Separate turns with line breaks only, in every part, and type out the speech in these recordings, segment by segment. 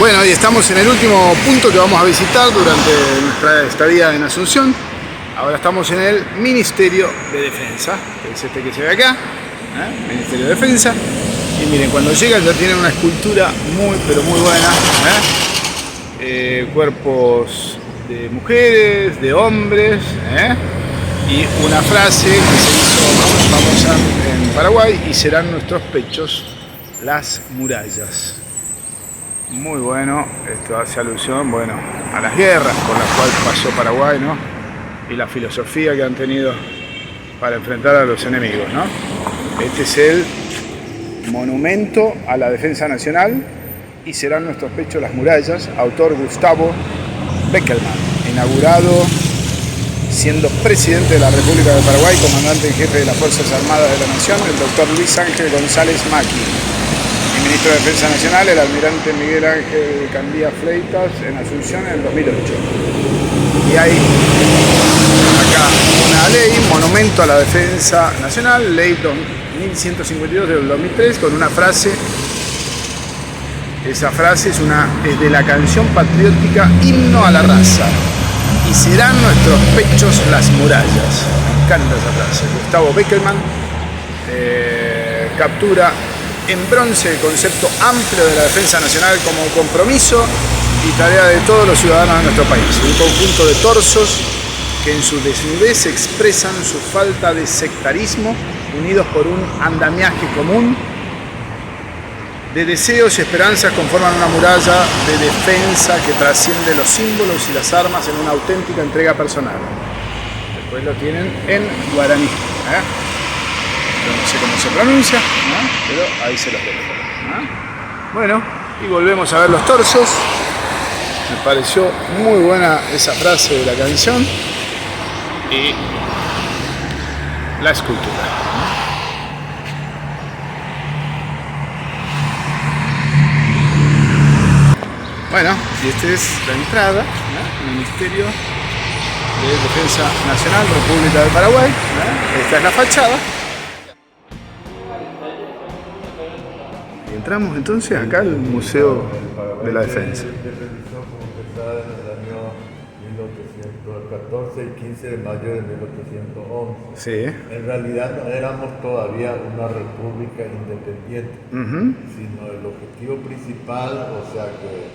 Bueno, y estamos en el último punto que vamos a visitar durante nuestra estadía en Asunción. Ahora estamos en el Ministerio de Defensa, que es este que se ve acá, Ministerio de Defensa. Y miren, cuando llegan ya tienen una escultura muy, pero muy buena. Cuerpos de mujeres, de hombres, y una frase que se hizo famosa en Paraguay: y serán nuestros pechos las murallas. Muy bueno, esto hace alusión, bueno, a las guerras por las cuales pasó Paraguay, ¿no? Y la filosofía que han tenido para enfrentar a los enemigos, ¿no? Este es el monumento a la defensa nacional, y serán nuestros pechos las murallas, autor Gustavo Beckelman, inaugurado siendo presidente de la República de Paraguay, comandante en jefe de las Fuerzas Armadas de la Nación, el doctor Luis Ángel González Macchi. Ministro de Defensa Nacional, el almirante Miguel Ángel Candía Fleitas, en Asunción en el 2008. Y hay acá una ley, monumento a la defensa nacional, ley 2152 del 2003, con una frase. Esa frase es de la canción patriótica Himno a la Raza: y serán nuestros pechos las murallas. Me encanta esa frase. Gustavo Beckelman captura en bronce el concepto amplio de la defensa nacional como compromiso y tarea de todos los ciudadanos de nuestro país. Un conjunto de torsos que en su desnudez expresan su falta de sectarismo, unidos por un andamiaje común de deseos y esperanzas, conforman una muralla de defensa que trasciende los símbolos y las armas en una auténtica entrega personal. Después lo tienen en guaraní. No sé cómo se pronuncia, pero ahí se los dejo. Bueno, y volvemos a ver los torsos. Me pareció muy buena esa frase de la canción y la escultura. Bueno, y esta es la entrada, Ministerio de Defensa Nacional, República del Paraguay. Esta es la fachada. Entramos entonces acá al Museo de la Defensa.
Comenzada en el año 1814 y 15 de mayo de 1811.
Sí.
En realidad no éramos todavía una república independiente, sino el objetivo principal, o sea que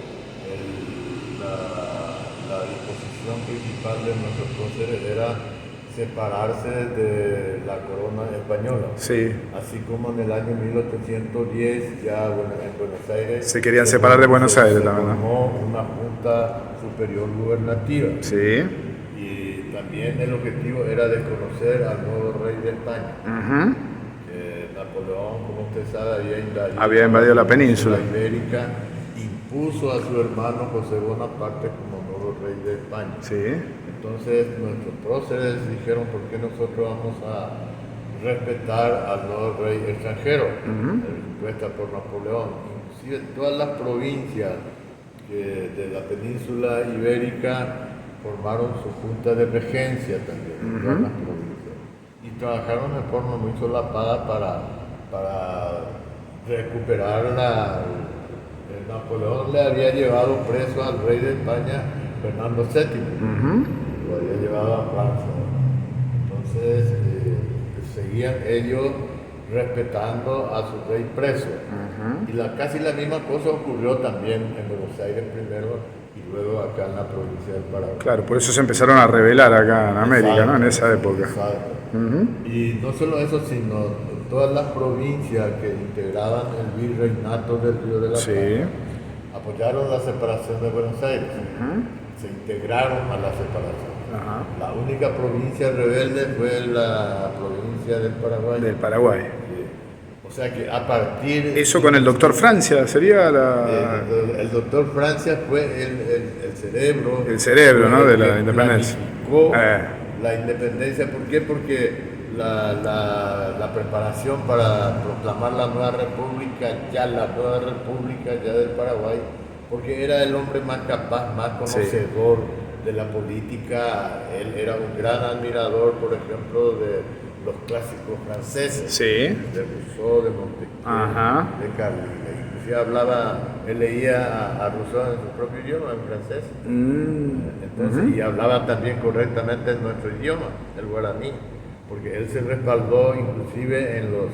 la disposición principal de nuestros próceres era separarse de la corona española.
Sí.
Así como en el año 1810 ya en Buenos Aires
se querían separar de Buenos Aires también, ¿no?
Formó una junta superior gubernativa.
Sí.
Y también el objetivo era de conocer al nuevo rey de España. Napoleón, como usted sabe, había invadido la península ibérica, impuso a su hermano José Bonaparte como nuevo rey de España.
Sí.
Entonces nuestros próceres dijeron: ¿por qué nosotros vamos a respetar al nuevo rey extranjero impuesta por Napoleón? Inclusive todas las provincias de la península ibérica formaron su junta de regencia también, todas las provincias, y trabajaron de forma muy solapada para recuperar Napoleón le había llevado preso al rey de España, Fernando VII, lo había llevado a Francia. Entonces seguían ellos respetando a su rey preso. Y casi la misma cosa ocurrió también en Buenos Aires primero y luego acá en la provincia del Paraguay.
Claro, por eso se empezaron a rebelar acá en América, exacto, ¿no? En esa época.
Exacto. Y no solo eso, sino todas las provincias que integraban el virreinato del Río de la Plata apoyaron la separación de Buenos Aires. Se integraron a la separación. La única provincia rebelde fue la provincia del Paraguay.
Del Paraguay.
O sea que a partir...
Eso con el doctor Francia sería la...
El doctor Francia fue el cerebro...
El cerebro, ¿no? De la independencia.
La independencia. ¿Por qué? Porque la preparación para proclamar la nueva república ya del Paraguay, porque era el hombre más capaz, más conocedor de la política. Él era un gran admirador, por ejemplo, de los clásicos franceses, de Rousseau, de Montesquieu, de Carlyle. Inclusive hablaba Él leía a Rousseau en su propio idioma, en francés. Entonces, y hablaba también correctamente en nuestro idioma, el guaraní, porque él se respaldó inclusive en los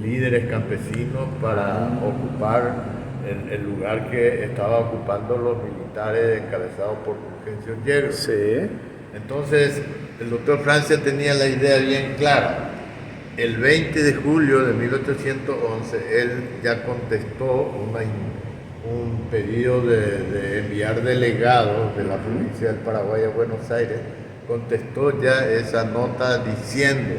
líderes campesinos para ocupar el lugar que estaban ocupando los militares encabezados por Fulgencio Yegros.
Sí.
Entonces, el doctor Francia tenía la idea bien clara. El 20 de julio de 1811, él ya contestó un pedido de enviar delegados de la provincia del Paraguay a Buenos Aires, contestó ya esa nota diciendo,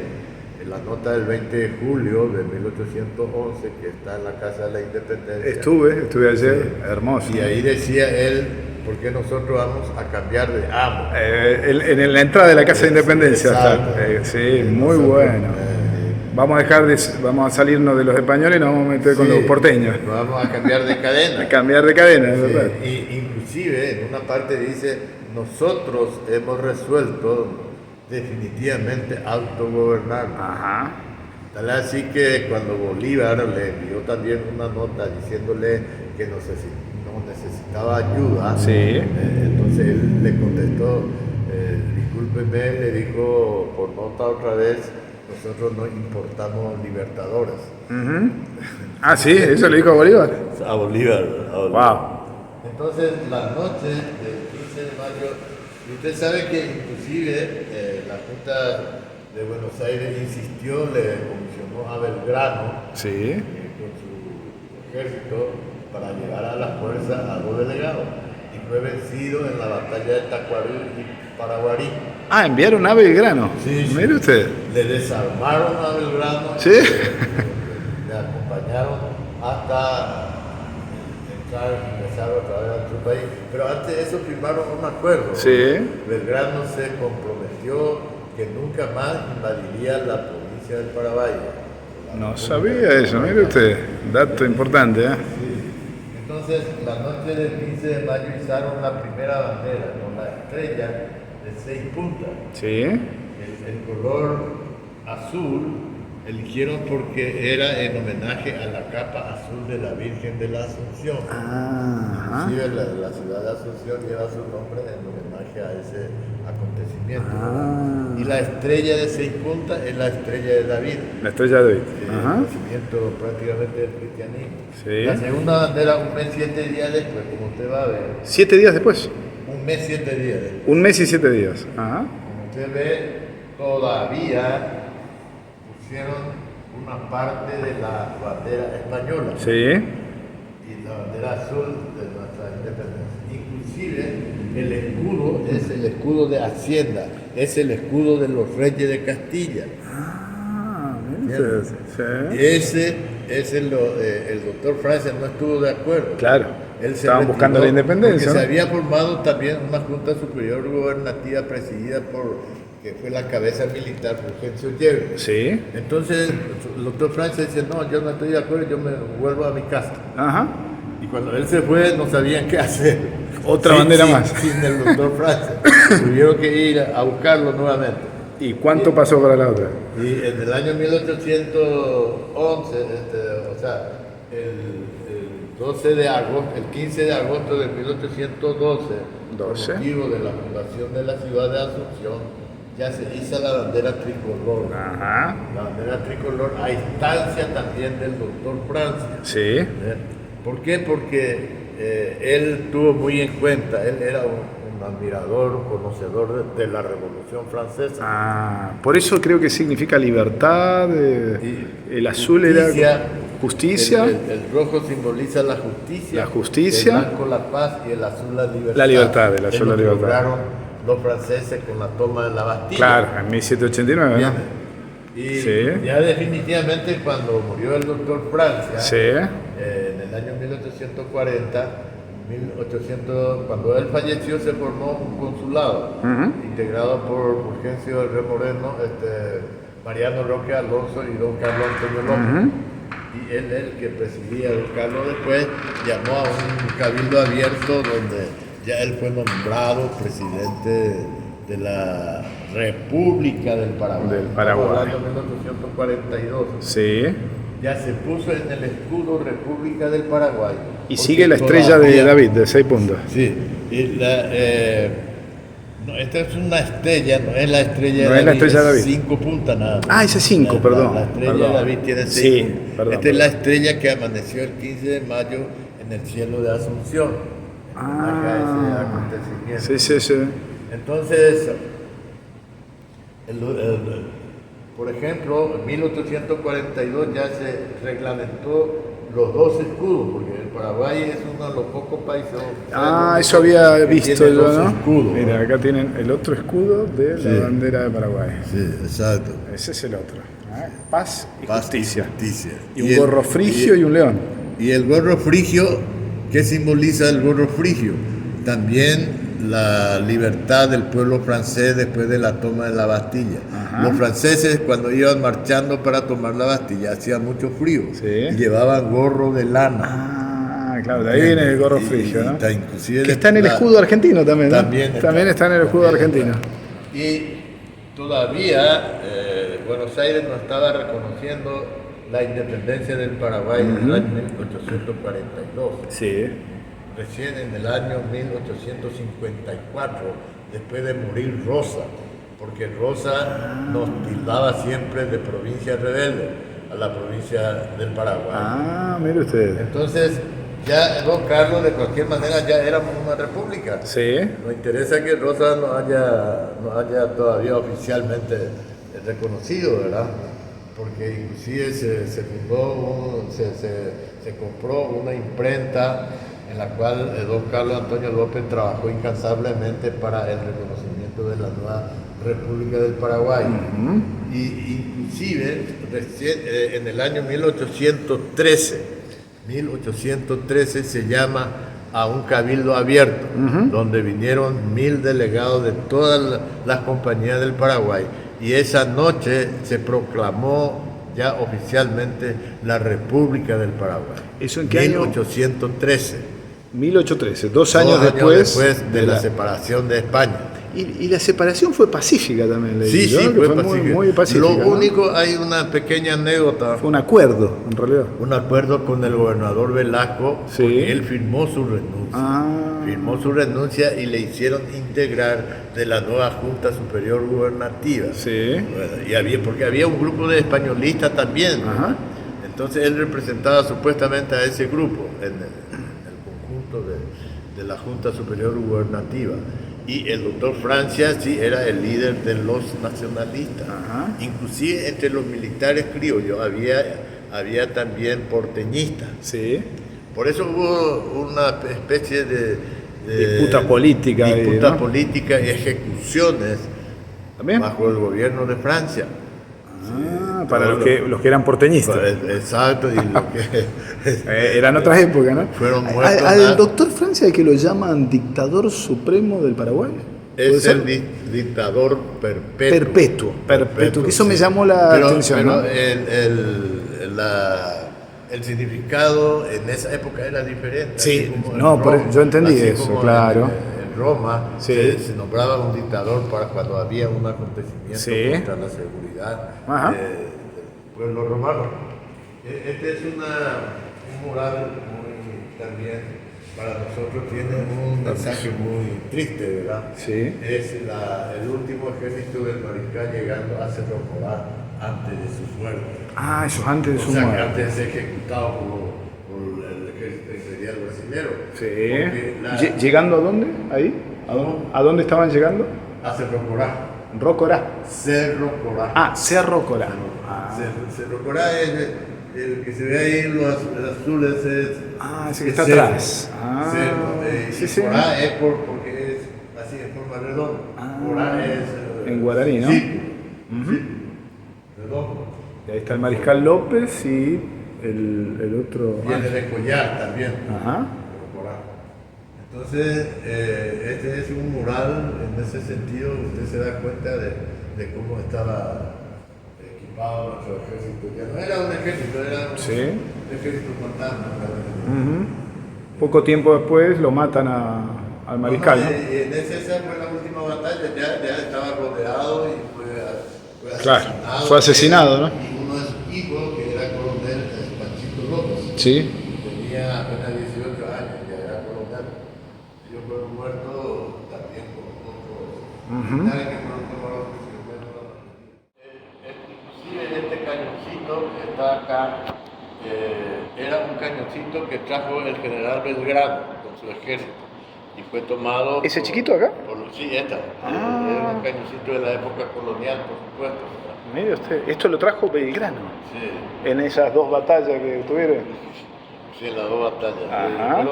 en la nota del 20 de julio de 1811, que está en la Casa de la Independencia.
Estuve ayer,
Sí.
hermoso.
Y ahí decía él, ¿por qué nosotros vamos a cambiar de amo?
En la entrada de la Casa de Independencia.
Exacto.
Sí, muy
Nosotros,
bueno. Vamos a salirnos de los españoles y nos vamos a meter con los porteños.
Vamos a cambiar de cadena.
A cambiar de cadena, es verdad.
Y inclusive en una parte dice, nosotros hemos resuelto definitivamente autogobernarnos.
Ajá.
Tal así que cuando Bolívar le envió también una nota diciéndole que no necesitaba ayuda, entonces él le contestó, discúlpeme, le dijo por nota otra vez, nosotros no importamos libertadores.
Ah, sí, eso le dijo a Bolívar.
A Bolívar.
Wow.
Entonces, la noche del 15 de mayo, y usted sabe que inclusive la Junta de Buenos Aires insistió, le comisionó a Belgrano con su ejército para llevar a la fuerza a los delegados. Y fue vencido en la batalla de Tacuarí y Paraguarí.
Ah, enviaron a Belgrano.
Sí.
Mire usted.
Le desarmaron a Belgrano.
Sí.
Le acompañaron hasta empezar otra vez a otro país. Pero antes de eso firmaron un acuerdo.
Sí.
Belgrano se comprometió que nunca más invadiría la provincia del Paraguay.
No sabía eso, mire usted. Dato importante, ¿eh?
Sí. Entonces, la noche del 15 de mayo izaron la primera bandera con la estrella de 6 puntas.
Sí.
El color azul eligieron porque era en homenaje a la capa azul de la Virgen de la Asunción.
Ajá.
Inclusive la ciudad de Asunción lleva su nombre en homenaje a ese acontecimiento. Y la estrella de 6 puntas es la estrella de David.
La estrella de David.
El nacimiento prácticamente del cristianismo.
Sí.
La segunda bandera, un mes 7 días después, como usted va a ver.
7 días después.
Un mes 7 días después.
Un mes y 7 días. Ajá.
Como usted ve, todavía pusieron una parte de la bandera española
Sí.
y la bandera azul de nuestra independencia. Inclusive el escudo es el escudo de Hacienda, es el escudo de los reyes de Castilla.
Ah, mire usted. Sí.
Ese el doctor Francia no estuvo de acuerdo.
Claro.
Él se
Estaban buscando la
retiró
independencia,
porque
¿no?
se había formado también una Junta Superior Gubernativa presidida por que fue la cabeza militar Fulgencio Yegros.
Sí.
Entonces el doctor Francia dice, no, yo no estoy de acuerdo, yo me vuelvo a mi casa.
Ajá.
Y cuando él se fue no sabían qué hacer.
Otra bandera más.
Sin el doctor Francia. Tuvieron que ir a buscarlo nuevamente.
¿Y cuánto pasó para la otra?
Y en el año 1811, o sea, el 12 de agosto, el 15 de agosto de 1812, por motivo de la fundación de la ciudad de Asunción, ya se hizo la bandera tricolor.
Ajá.
La bandera tricolor a instancia también del doctor Francia.
Sí.
¿Por qué? Porque él tuvo muy en cuenta, él era un admirador, conocedor de la Revolución Francesa.
Ah, por eso creo que significa libertad. El azul
justicia,
era justicia.
El rojo simboliza la justicia.
La justicia.
El blanco la paz y el azul la libertad.
La libertad, el azul la libertad.
Lograron los franceses con la toma de la Bastilla.
Claro, en 1789,
Bien.
¿no?
Y
Sí.
ya definitivamente cuando murió el doctor Francia,
Sí.
en el año 1840, cuando él falleció se formó un consulado integrado por Fulgencio del Rey Moreno, Mariano Roque Alonso y don Carlos Antonio López. Y él, el que presidía, don Carlos, después llamó a un cabildo abierto donde ya él fue nombrado presidente de la República del Paraguay.
Del Paraguay.
Estamos hablando de 1842.
Sí.
Ya se puso en el escudo República del Paraguay
Y sigue la estrella de David, de 6 puntos.
Sí, y no, esta es una estrella, no es la estrella
No
de
es la
David,
estrella de David.
5 puntas nada más.
Ah, ese es 5, perdón.
La estrella
perdón.
de David tiene 6
Sí,
puntas.
perdón,
Esta es la
perdón.
estrella que amaneció el 15 de mayo en el cielo de Asunción. En homenaje a ese acontecimiento.
Sí, sí, sí.
Entonces, por ejemplo, en 1842 ya se reglamentó los 2 escudos, porque el Paraguay es uno de los pocos países.
Eso había visto
tiene
yo,
2
¿no?
escudos,
Mira,
¿no?
acá tienen el otro escudo de
Sí.
la bandera de Paraguay.
Sí, exacto.
Ese es el otro. Paz y
Paz
justicia.
justicia.
Y un gorro frigio y un león.
Y el gorro frigio, ¿qué simboliza el gorro frigio? También la libertad del pueblo francés después de la toma de la Bastilla.
Ajá.
Los franceses cuando iban marchando para tomar la Bastilla hacía mucho frío
Sí.
y llevaban gorro de lana.
Claro, de ahí viene el gorro frigio, ¿no?
Inclusive
Que está en el escudo argentino también, ¿no?
También
está en el escudo argentino.
Y todavía Buenos Aires no estaba reconociendo la independencia del Paraguay en el año 1842.
Sí.
Recién en el año 1854, después de morir Rosa, porque Rosa nos tildaba siempre de provincia rebelde a la provincia del Paraguay.
Mire usted.
Entonces, ya Don Carlos de cualquier manera ya éramos una república.
Sí.
Nos interesa que Rosa no haya todavía oficialmente reconocido, ¿verdad? Porque inclusive se compró una imprenta en la cual don Carlos Antonio López trabajó incansablemente para el reconocimiento de la nueva República del Paraguay. Y inclusive en el año 1813 se llama a un cabildo abierto, donde vinieron 1000 delegados de todas las compañías del Paraguay. Y esa noche se proclamó ya oficialmente la República del Paraguay.
¿Eso en qué año?
1813.
1813, 2 años después
de la separación de España.
Y la separación fue pacífica también, leí
Sí,
yo,
sí,
que
fue
muy,
pacífica.
muy pacífica.
Lo
¿no?
único, hay una pequeña anécdota.
Fue un acuerdo, en realidad.
Un acuerdo con el gobernador Velasco,
Sí.
porque él firmó su renuncia. Firmó su renuncia y le hicieron integrar de la nueva Junta Superior Gubernativa.
Sí.
Bueno, porque había un grupo de españolistas también.
Ajá.
Entonces él representaba supuestamente a ese grupo en el conjunto de la Junta Superior Gubernativa. Y el doctor Francia sí era el líder de los nacionalistas.
Ajá.
Inclusive entre los militares criollos había también porteñistas.
Sí.
Por eso hubo una especie de
Disputa política ahí,
disputa
¿no?
política y ejecuciones
¿También?
bajo el gobierno de Francia.
Para los que eran porteñistas.
Exacto, y lo que
Eran otras épocas, ¿no?
fueron muertos.
Al doctor Francia, el que lo llaman dictador supremo del Paraguay. ¿Puede
Es
ser?
el dictador perpetuo.
Perpetuo, que eso me llamó la atención,
pero
¿no?
el significado en esa época era diferente.
Sí,
así como en
no,
Roma,
yo entendí
así
eso,
como
claro.
En Roma
Sí.
se nombraba un dictador para cuando había un acontecimiento
Sí.
contra la seguridad
Ajá.
del pueblo romano. Este es un mural muy también para nosotros tiene un mensaje muy triste, ¿verdad?
Sí.
Es el último ejército del mariscal llegando a Cerro Corá antes de su muerte.
Eso antes de
O
su
sea, que
muerte.
antes de ser ejecutado por el ejército imperial brasilero.
Sí. ¿Llegando a dónde? ¿Ahí? ¿A dónde estaban llegando?
A Cerro Corá.
Rocorá.
Cerro Corá.
Cerro Corá.
Cerro Corá es el que se ve ahí en los azules.
Ese que está
cerro.
atrás.
Cerro.
Sí,
Y
sí.
Corá es porque es así en forma redonda. Corá es.
En guaraní, ¿no?
Sí. Redondo.
Y ahí está el Mariscal López y el otro.
Viene de Collar también.
Ajá.
Corá. Entonces, este es un mural, en ese sentido, usted se da cuenta de cómo estaba equipado nuestro ejército. Ya no era un ejército, era un ejército fantasma.
Poco tiempo después lo matan al Mariscal, ¿no?
Y esa fue la última batalla, ya estaba rodeado y fue
Claro,
asesinado.
fue asesinado, ¿no?
Y uno de sus hijos, que era coronel Panchito López,
Sí.
tenía apenas 18 Yo fue muerto también con otros.
Ujú.
Nadie que fueron tomados prisioneros. Inclusive este cañoncito que está acá era un cañoncito que trajo el general Belgrano con su ejército y fue tomado
¿Ese chiquito acá?
sí, esta. Era un cañoncito de la época colonial, por supuesto.
Mire usted, esto lo trajo Belgrano
Sí.
en esas dos batallas que tuvieron.
Sí, en las dos batallas.
Ajá.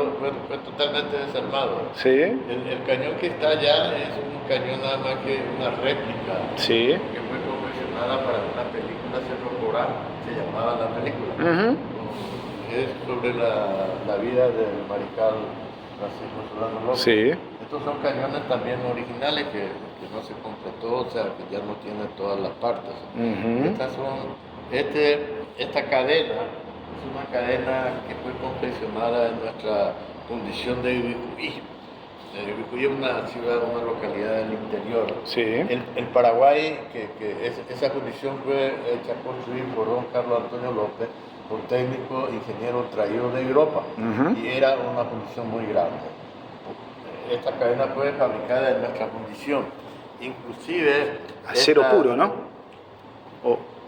Fue totalmente desarmado.
Sí,
El cañón que está allá es un cañón nada más que una réplica
sí.
que fue confeccionada para una película Cerro se llamaba la película.
Ujú.
Es sobre la vida del mariscal Francisco Solano López.
Sí.
Estos son cañones también originales que no se completó, o sea, que ya no tiene todas las partes.
Ujú.
Esta cadena es una cadena que fue confeccionada en nuestra condición de Ibicuí. Ibicuí es una ciudad, una localidad del interior.
Sí.
El Paraguay, esa condición fue hecha construir por don Carlos Antonio López, por técnico ingeniero traído de Europa,
Ujú.
y era una condición muy grande. Esta cadena fue fabricada en nuestra condición. Inclusive...
Acero puro, ¿no?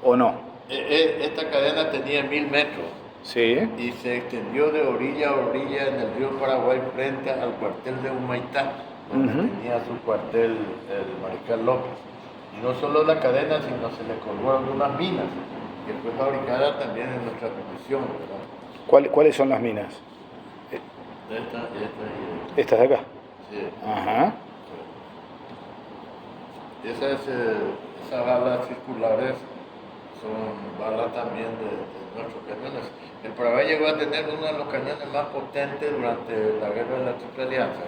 ¿O no?
Esta cadena tenía 1000 metros
Sí.
y se extendió de orilla a orilla en el río Paraguay frente al cuartel de Humaitá, donde
Ujú.
tenía su cuartel el mariscal López. Y no solo la cadena, sino se le colgaron unas minas, que fue fabricada también en nuestra condición, ¿verdad?
¿Cuáles son las minas?
Esta
Estas de acá.
sí.
Ajá.
Esas balas circulares son balas también de nuestros cañones. El Paraguay llegó a tener uno de los cañones más potentes durante la guerra de la Triple Alianza.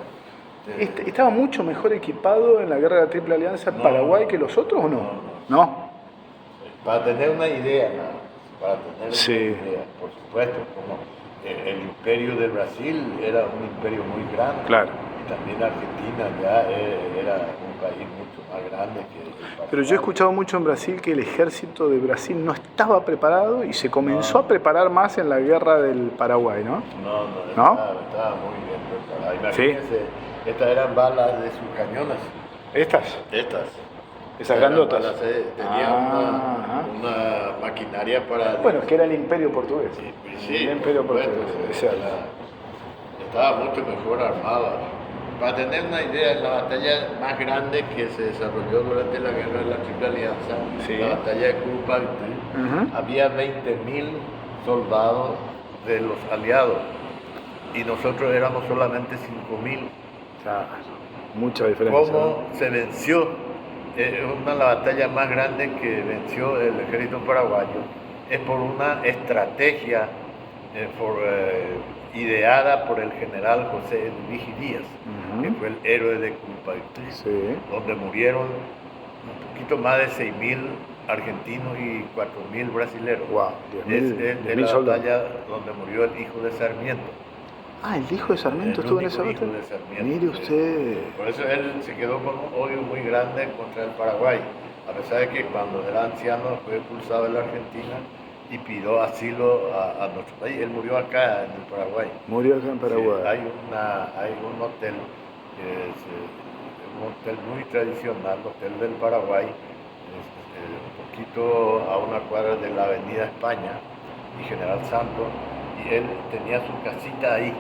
¿Estaba mucho mejor equipado en la guerra de la Triple Alianza Paraguay que los otros o no? No.
Para tener una idea, para tener
Sí.
una idea, por supuesto, como el imperio de Brasil era un imperio muy grande.
Claro.
Y también Argentina ya era un país mucho más grande que el Paraguay.
Pero yo he escuchado mucho en Brasil que el ejército de Brasil no estaba preparado y se comenzó a preparar más en la guerra del Paraguay, ¿no?
No, estaba muy bien preparado. Imagínense, estas eran balas de sus cañones.
¿Estas?
Estas.
Esas
Eran
grandotas.
balas, tenían
Ajá.
una maquinaria para...
Bueno, que era el imperio portugués.
Sí,
el imperio
por
portugués.
supuesto,
Exacto.
estaba mucho mejor armada. Para tener una idea, la batalla más grande que se desarrolló durante la guerra de la Triple Alianza,
Sí.
la batalla de Curupaytí,
Ujú.
había 20.000 soldados de los aliados y nosotros éramos solamente 5.000.
O sea, mucha diferencia.
¿Cómo se venció? Una de las batallas más grandes que venció el ejército paraguayo es por una estrategia ideada por el general José Luigi Díaz,
Ujú.
que fue el héroe de Curupaytí,
Sí.
donde murieron un poquito más de 6.000 argentinos y 4.000 brasileños.
Wow, 10.000
Es la batalla donde murió el hijo de Sarmiento.
Ah, el hijo de Sarmiento
El
estuvo en
único
esa
hijo
batalla.
de Sarmiento.
Mire usted.
Por eso él se quedó con un odio muy grande contra el Paraguay, a pesar de que cuando era anciano fue expulsado de la Argentina y pidió asilo a nuestro país. Él murió acá en el Paraguay.
Murió acá en Paraguay.
Sí, hay un hotel que es un hotel muy tradicional, el Hotel del Paraguay, un poquito a una cuadra de la Avenida España y General Santos, y él tenía su casita ahí.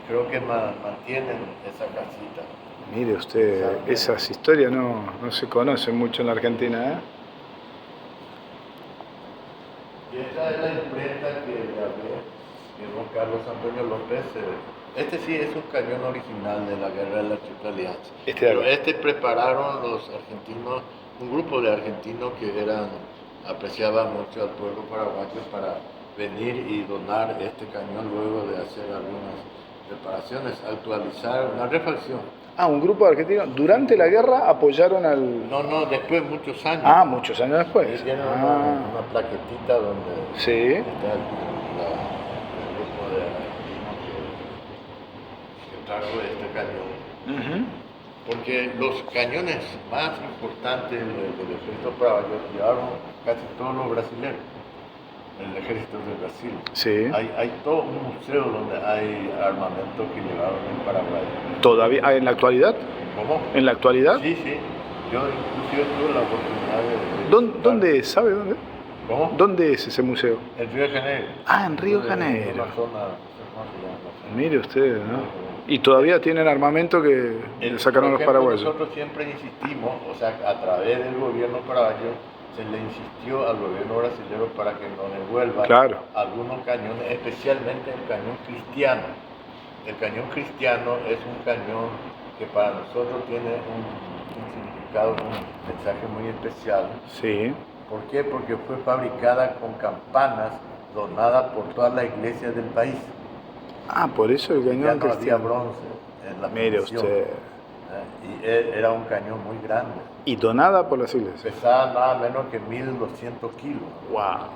Creo que mantienen esa casita.
Mire usted, esas historias no se conocen mucho en la Argentina, ¿eh?
Y esta es la imprenta que le hablé, que don Carlos Antonio López. Este sí es un cañón original de la guerra de la Triple Alianza. Pero este prepararon los argentinos, un grupo de argentinos que apreciaban mucho al pueblo paraguayo para venir y donar este cañón luego de hacer algunas reparaciones, actualizar, una refacción.
Ah, un grupo de argentinos durante la guerra apoyaron al...
No, después muchos años.
Ah, muchos años después.
Tiene una plaquetita donde
Sí.
está el grupo de argentinos que trajo este cañón.
Ujú.
Porque los cañones más importantes del ejército paraguayo llevaron casi todos los brasileños. el ejército de Brasil.
Sí.
Hay todo un museo donde hay armamento que llevaron en Paraguay.
¿Todavía en la actualidad?
¿Cómo?
¿En la actualidad?
Sí, sí. Yo inclusive tuve la oportunidad de
¿Dónde es? ¿Sabe dónde?
¿Cómo?
¿Dónde es ese museo?
En Río de Janeiro.
Ah, en Río de
En
Janeiro.
una zona, no sé cómo se llama.
Mire usted, ¿no? Y todavía tienen armamento que le sacaron
Por
los
ejemplo,
paraguayos.
nosotros siempre insistimos, o sea, a través del gobierno paraguayo, se le insistió al gobierno brasileño para que nos devuelva
Claro.
algunos cañones, especialmente el cañón cristiano. El cañón cristiano es un cañón que para nosotros tiene un significado, un mensaje muy especial.
Sí.
¿Por qué? Porque fue fabricada con campanas donadas por todas las iglesias del país.
Ah, por eso el
Ya
cañón
no había
cristiano.
bronce en la
Mire
fundición.
usted.
Y era un cañón muy grande.
Y donada por las iglesias.
Pesaba nada menos que 1200 kilos.
Wow.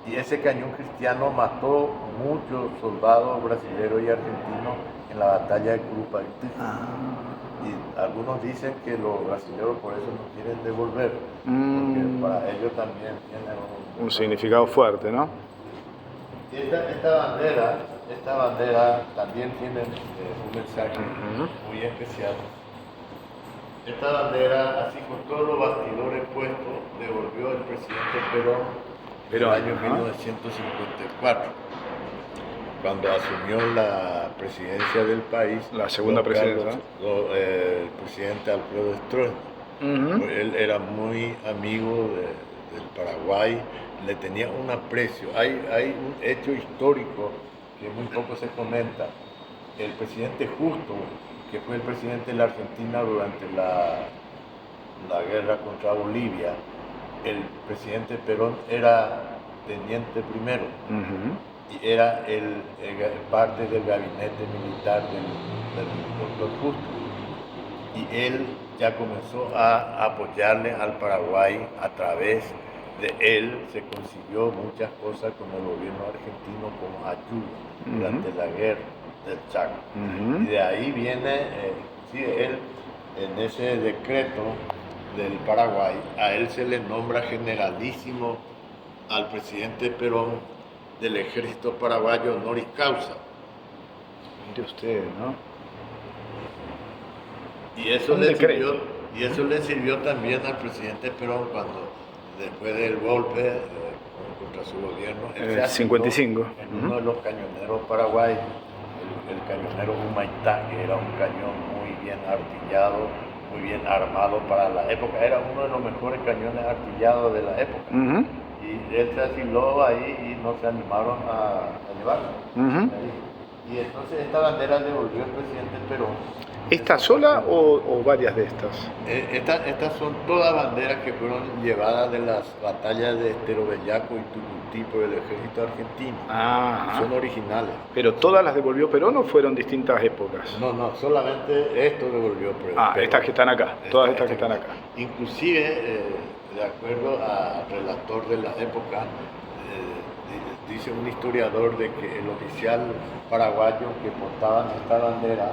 Y ese cañón cristiano mató muchos soldados brasileños y argentinos en la batalla de Curupaytí. Y algunos dicen que los brasileños por eso no quieren devolver, porque para ellos también tiene
Un significado fuerte, ¿no?
Y esta bandera también tiene un mensaje muy especial. Esta bandera, así con todos los bastidores puestos, devolvió el presidente Perón en el año 1954, cuando asumió la presidencia del país.
La segunda presidencia.
El presidente Alfredo Stroessner. Él era muy amigo del Paraguay, le tenía un aprecio. Hay un hecho histórico que muy poco se comenta. El presidente Justo, que fue el presidente de la Argentina durante la guerra contra Bolivia, el presidente Perón era teniente primero y era parte del gabinete militar del doctor Justo. Y él ya comenzó a apoyarle al Paraguay. A través de él se consiguió muchas cosas con el gobierno argentino como ayuda durante la guerra del Chaco. Y de ahí viene, él en ese decreto del Paraguay, a él se le nombra generalísimo al presidente Perón del ejército paraguayo honoris causa.
Mire usted, ¿no?
Y eso le sirvió también al presidente Perón cuando, después del golpe contra su gobierno,
en el 55,
en uno de los cañoneros paraguayos, el cañonero Humaitá, que era un cañón muy bien artillado, muy bien armado para la época, era uno de los mejores cañones artillados de la época. Y él se asiló ahí y no se animaron a llevarlo. Y entonces esta bandera devolvió el presidente Perón.
¿Esta sola o varias de estas?
Estas son todas banderas que fueron llevadas de las batallas de Estero Bellaco y Tucuti por el ejército argentino. Son originales.
¿Pero todas las devolvió Perón o fueron distintas épocas?
No, solamente esto devolvió Perón.
Estas que están acá, todas estas que están acá.
Inclusive, de acuerdo al relator de la época, dice un historiador de que el oficial paraguayo que portaba esta bandera,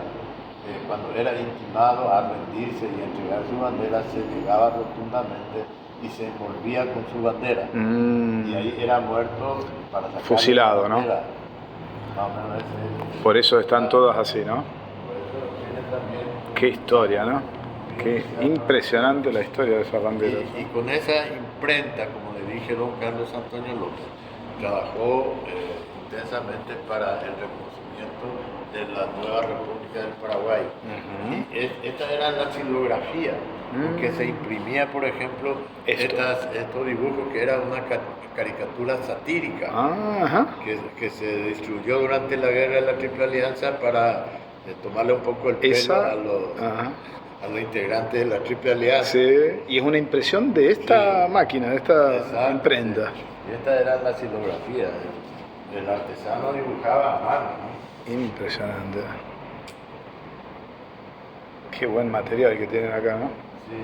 cuando era intimado a rendirse y entregar su bandera, se negaba rotundamente y se envolvía con su bandera. Y ahí era muerto para sacar
fusilado,
la bandera.
¿no?
Más o menos ese,
por eso están todas así, ¿no?
Por eso tiene también.
Qué historia, ¿no? Qué impresionante la historia de esas banderas.
Y con esa imprenta, como le dije, don Carlos Antonio López trabajó intensamente para el reconocimiento de la nueva República del Paraguay. Y esta era la xilografía, que se imprimía, por ejemplo, estos dibujos, que era una caricatura satírica, que se destruyó durante la guerra de la Triple Alianza para tomarle un poco el pelo a los integrantes de la Triple Alianza.
Sí, y es una impresión de esta máquina, de esta imprenta.
Sí. Y esta era la xilografía. El artesano dibujaba a mano, ¿no?
Impresionante. Qué buen material que tienen acá, ¿no?
Sí.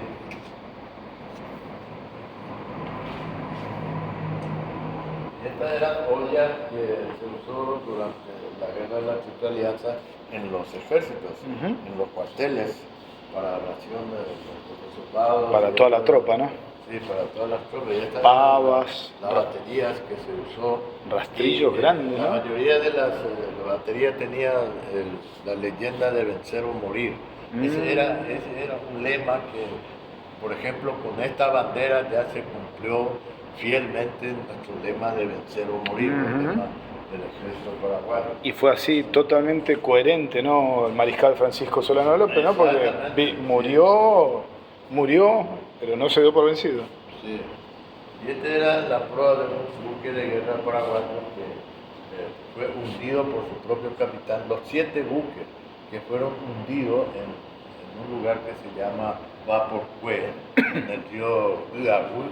Estas eran ollas que se usó durante la guerra de la Triple Alianza en los ejércitos, en los cuarteles, para la ración de los soldados.
Para toda la tropa, ¿no?
Sí, para todas las tropas. Y estas
Pavas,
eran las baterías que se usó.
rastrillos
Y,
grandes,
la
¿no?
mayoría de las baterías tenían la leyenda de vencer o morir. Ese era un lema que, por ejemplo, con esta bandera ya se cumplió fielmente nuestro lema de vencer o morir, el lema del ejército paraguayo.
Y fue así totalmente coherente, ¿no? El mariscal Francisco Solano López, ¿no? Porque murió, pero no se dio por vencido.
Sí. Y esta era la prueba de un buque de guerra paraguayo que fue hundido por su propio capitán. Los 7 buques que fueron hundidos en un lugar que se llama Vaporcue, en el río Uagul,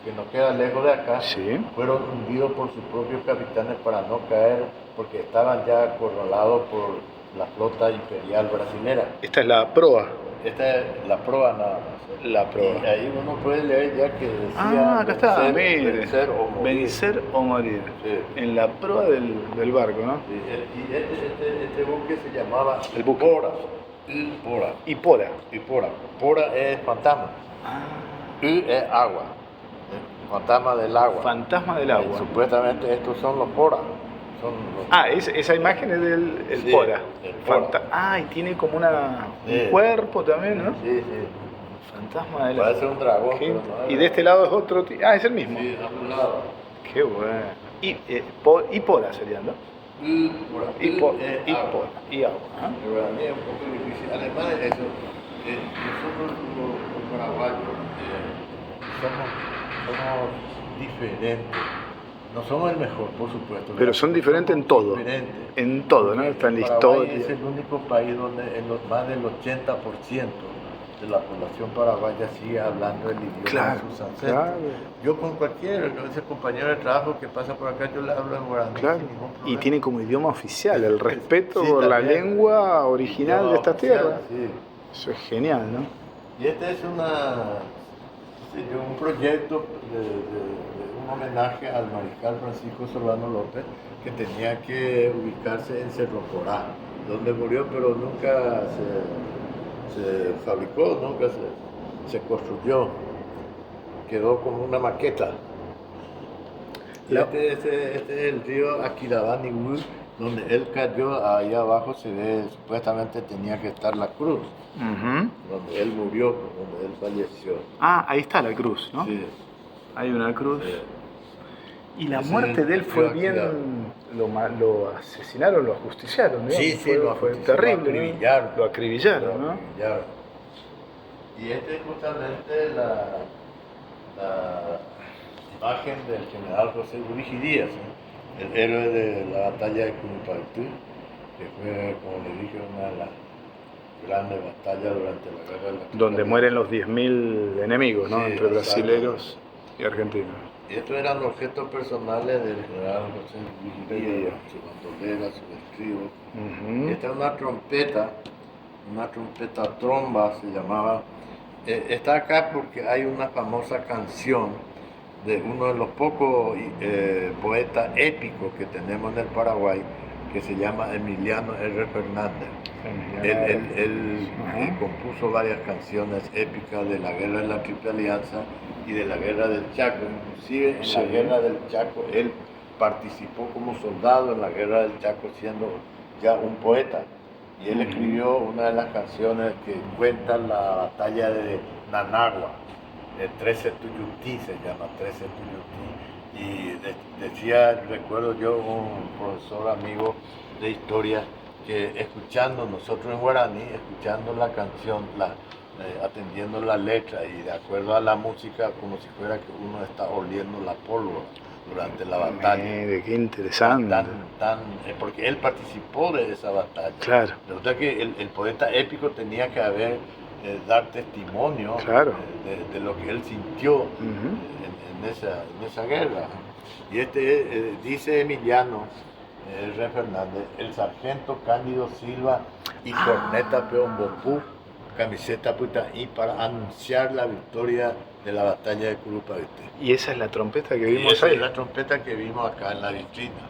que nos queda lejos de acá,
Sí.
fueron hundidos por sus propios capitanes para no caer, porque estaban ya acorralados por la flota imperial brasilera.
Esta es la proa.
Esta es la proa nada más.
La proa.
Y ahí uno puede leer ya que decía
Acá está, mire.
vencer o morir.
Vencer o morir.
Sí.
En la proa del barco, ¿no?
Y este buque se llamaba
El buque.
Pora.
Y pora.
Pora es fantasma. Es agua. Fantasma del agua.
Fantasma del agua.
Supuestamente estos son los Pora.
Esa imagen es del
Sí,
pora.
el pora.
Y tiene como un
Sí.
cuerpo también, ¿no?
Sí.
Fantasma del agua.
Parece un dragón,
Qué-
pero no es.
Y de este lado es otro. Es el mismo.
Sí, a un lado.
Qué bueno. Y pora sería, ¿no?
Pora.
Y pora.
Es
Y
agua.
pora. Y agua. ¿ah?
Pero para mí es un poco difícil. Además de eso, nosotros los paraguayos somos diferentes. No somos el mejor, por supuesto.
Pero son diferentes en todo.
Diferentes.
En todo, ¿no? Está en la
Paraguay
historia.
es el único país donde más del 80% de la población paraguaya sigue hablando el idioma
Claro,
de sus ancestros.
claro.
Yo con ese compañero de trabajo que pasa por acá, yo le hablo en guaraní
Claro.
sin ningún
Y
problema.
tiene como idioma oficial el respeto
Sí,
por la
también.
lengua original
Idioma
de esta
oficial,
tierra.
sí.
Eso es genial, ¿no?
Y este es un proyecto de un homenaje al mariscal Francisco Solano López, que tenía que ubicarse en Cerro Corá, donde murió, pero nunca se fabricó, nunca se construyó. Quedó como una maqueta. Y este es el río Aquidabaniwil, donde él cayó. Ahí abajo se ve, supuestamente tenía que estar la cruz, donde él murió, donde él falleció.
Ahí está la cruz, ¿no?
Sí.
Hay una cruz.
Sí.
Y la
Ese
muerte
es
de él
el
fue
río
bien.
Aquidab.
Lo asesinaron, lo ajusticiaron, digamos.
Sí, lo
fue
ajustició,
terrible.
lo
¿no?
acribillaron.
Lo acribillaron, ¿no?
acribillaron. Y esta es justamente la imagen del general José Urigi Díaz, ¿eh? El héroe de la batalla de Curupaytú, que fue, como le dije, una de las grandes batallas durante la guerra de la
Donde
Independencia.
mueren los 10.000 enemigos, ¿no?
Sí,
Entre
exacto.
brasileros y argentinos.
Y estos eran objetos personales del general José Urigi Díaz, su bandolera, su estribo.
Ujú.
Esta es una trompeta tromba se llamaba. Está acá porque hay una famosa canción de uno de los pocos poetas épicos que tenemos en el Paraguay, que se llama Emiliano R. Fernández. Él compuso varias canciones épicas de la guerra de la Triple Alianza y de la guerra del Chaco. Inclusive en la guerra del Chaco él participó como soldado en la guerra del Chaco siendo ya un poeta. Y él escribió una de las canciones que cuenta la batalla de Nanagua, el 13 Tuyutí se llama, 13 Tuyutí. Y decía, recuerdo yo, un profesor amigo de historia, que escuchando nosotros en guaraní, escuchando la canción, atendiendo la letra y de acuerdo a la música, como si fuera que uno está oliendo la pólvora durante la batalla.
Mire, qué interesante.
Porque él participó de esa batalla.
Claro.
De verdad que el poeta épico tenía que dar testimonio
Claro.
de lo que él sintió en esa guerra. Y dice Emiliano R. Fernández, el sargento Cándido Silva y corneta Peón Bopú, camiseta puta, y para anunciar la victoria de la batalla de Curupaytú.
Y esa es la trompeta que
Y
vimos
esa
ahí.
es la trompeta que vimos acá en la vitrina.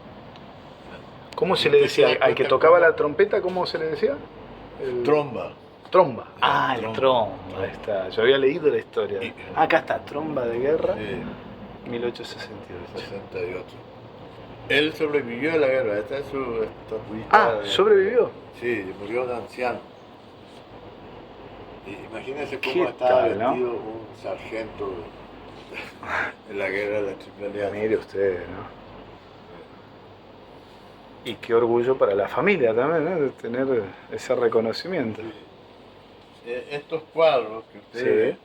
¿Cómo se le decía? Al que tocaba la trompeta, ¿cómo se le decía?
Tromba.
Tromba.
El
El
tromba.
tromba, ahí está. Yo había leído la historia.
Y-
Acá está, tromba de guerra,
Sí,
1868.
68. Él sobrevivió a la guerra, esta es su estatuita.
¿Sobrevivió?
Sí, murió de anciano. Y imagínense cómo
¿Qué
estaba
tal, no?
vestido un sargento en la guerra de la Triple Alianza.
Mire usted, ¿no? Y qué orgullo para la familia también, ¿no? De tener ese reconocimiento.
Estos cuadros que ustedes
Sí.
ven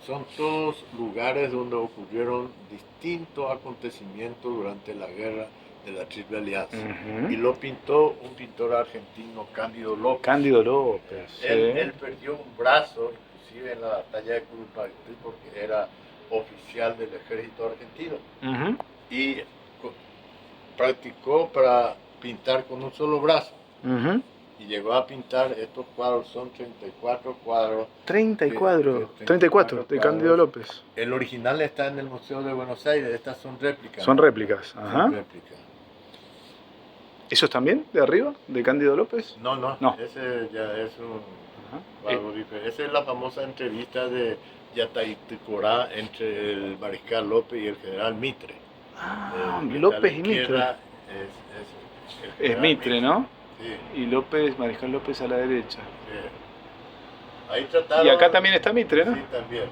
son todos lugares donde ocurrieron distintos acontecimientos durante la guerra de la Triple Alianza.
Ujú.
Y lo pintó un pintor argentino, Cándido López.
Cándido López, sí.
Él perdió un brazo, inclusive en la batalla de Curupaytí, porque era oficial del ejército argentino.
Ujú.
Y practicó para pintar con un solo brazo.
Ujú.
Y llegó a pintar estos cuadros, son 34 cuadros.
34
que-
34 de Cándido
cuadros.
López.
El original está en el Museo de Buenos Aires, estas son réplicas.
Son
¿no?
réplicas. Ajá.
Son réplicas.
¿Esos también de arriba? ¿De Cándido López?
No,
No.
ese ya es un
Ajá.
cuadro diferente. Esa es la famosa entrevista de Yataiticurá entre el mariscal López y el general Mitre. Que
López
está a
y
la
Mitre.
izquierda el
Es
general
Mitre, ¿no?
Sí,
Y López, Mariscal López a la derecha.
sí. Ahí trataron,
Y acá también está Mitre, ¿no?
Sí, también.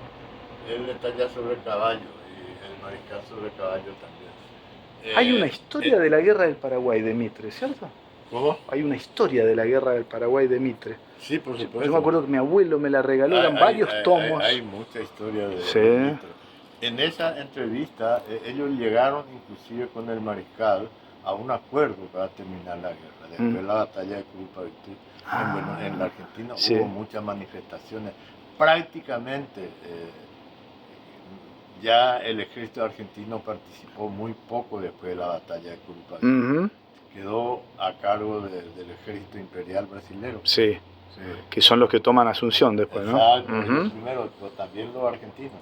Él está ya sobre caballo y el mariscal sobre caballo también.
Hay una historia de la guerra del Paraguay de Mitre, ¿cierto?
¿Cómo?
Hay una historia de la guerra del Paraguay de Mitre.
Sí, por supuesto.
Yo me acuerdo que mi abuelo me la regaló, eran varios tomos.
Hay mucha historia de
Sí.
Mitre. En esa entrevista, ellos llegaron inclusive con el mariscal a un acuerdo para terminar la guerra. Después de la batalla de Curupaytí, en la Argentina
Sí.
hubo muchas manifestaciones. Prácticamente ya el ejército argentino participó muy poco después de la batalla de Curupaytí.
Ujú.
Quedó a cargo del ejército imperial brasileño.
Sí,
Sí.
que son los que toman Asunción después, ¿no?
Exacto,
Ujú.
ellos primero, pero también los argentinos.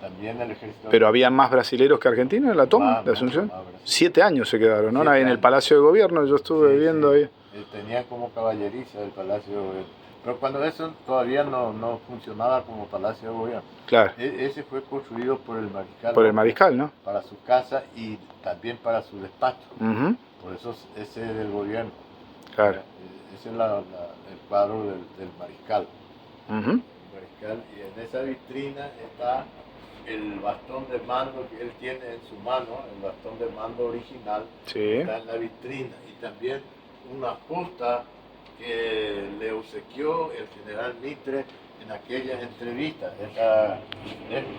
También el ejército.
Pero había más brasileros que argentinos en la toma
Más,
de Asunción.
más brasileros.
7 años se quedaron, ¿no?
7
En el
años.
Palacio de Gobierno yo estuve
Sí,
viendo
sí.
ahí.
Tenía como caballeriza el Palacio de Gobierno. Pero cuando eso todavía no funcionaba como Palacio de Gobierno.
Claro,
Ese fue construido por el mariscal.
por el
López
mariscal, ¿no?
Para su casa y también para su despacho.
Ujú.
Por eso ese es del gobierno.
Claro.
Ese es el cuadro del mariscal.
Ujú.
El mariscal. Y en esa vitrina está el bastón de mando que él tiene en su mano, el bastón de mando original,
Sí.
está en la vitrina. Y también una justa que le obsequió el general Mitre en aquella entrevista. Esta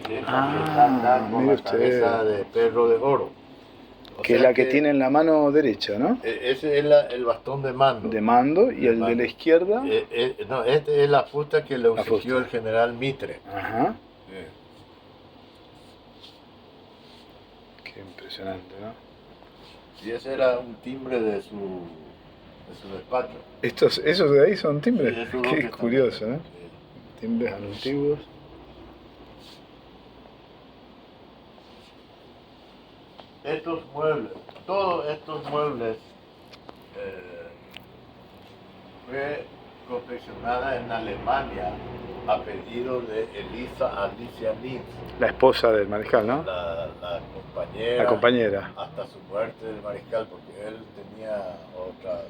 que está con
mire
la cabeza
usted.
de perro de oro. O
Que es
sea
la que tiene en la mano derecha, ¿no?
Ese es el bastón de mando.
De mando, y
De
el de
mando.
la izquierda.
No, esta es la fusta que le
La
obsequió
fusta.
el general Mitre.
Ajá. Qué impresionante, ¿no?
Y ese era un timbre de su despacho.
Esos de ahí son timbres.
Sí, esos dos
Qué
que están
curioso,
ahí.
¿no? Timbres antiguos.
Estos muebles, todos estos muebles fue confeccionada en Alemania a pedido de Elisa Alicia Linz,
La esposa del mariscal, ¿no?
la compañera,
La compañera.
hasta su muerte del mariscal, porque él tenía otras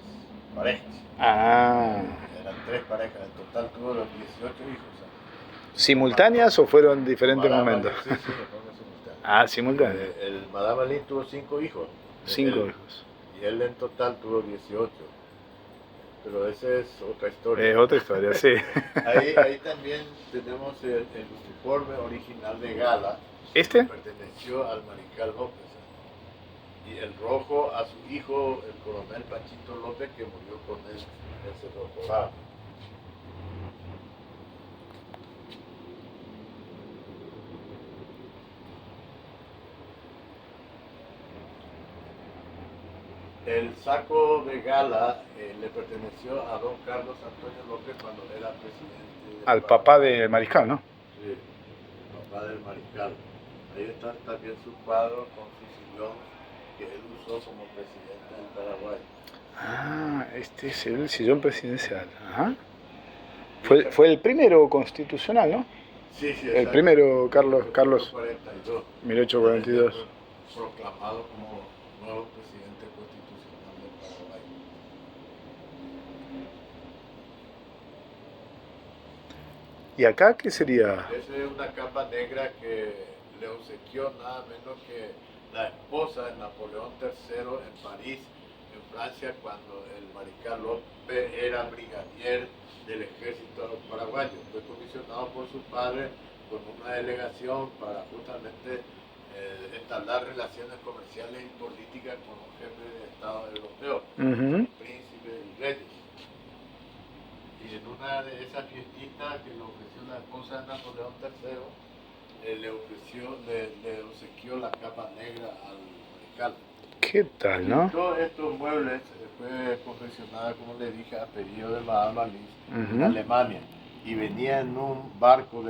parejas.
Ah.
Eran 3 parejas, en total tuvo los 18 hijos.
¿Simultáneas o fueron en diferentes
Madame
momentos?
Alin, sí, de forma simultánea.
Ah, simultáneas.
El Madame Alin tuvo 5 hijos.
5
Él-
hijos.
Y él en total tuvo 18. Pero esa es otra historia.
Es otra historia, sí.
Ahí también tenemos el uniforme original de gala.
¿Este?
Que perteneció al mariscal López. Y el rojo a su hijo, el coronel Panchito López, que murió con él en ese rojo. El saco de gala le perteneció a don Carlos Antonio López cuando era presidente.
Al papá del mariscal, ¿no?
Sí, el papá del mariscal. Ahí está también su cuadro con su sillón que él usó como presidente del Paraguay.
Ah, este es el sillón presidencial. Ajá. Fue el primero constitucional, ¿no?
Sí, sí,
El primero, Carlos
1842.
1842.
Proclamado como nuevo presidente constitucional del Paraguay.
¿Y acá qué sería?
Esa es una capa negra que le obsequió nada menos que la esposa de Napoleón III en París, en Francia, cuando el mariscal López era brigadier del ejército paraguayo. Fue comisionado por su padre con una delegación para justamente entablar relaciones comerciales y políticas con los jefes de Estado europeos, príncipes y reyes. Y en una de esas fiestitas que le ofreció la esposa de Napoleón III, le obsequió la capa negra al mariscal.
¿Qué tal, no?
Todos estos muebles fue confeccionada, como le dije, a pedido de Madame Alice en Alemania, y venía en un barco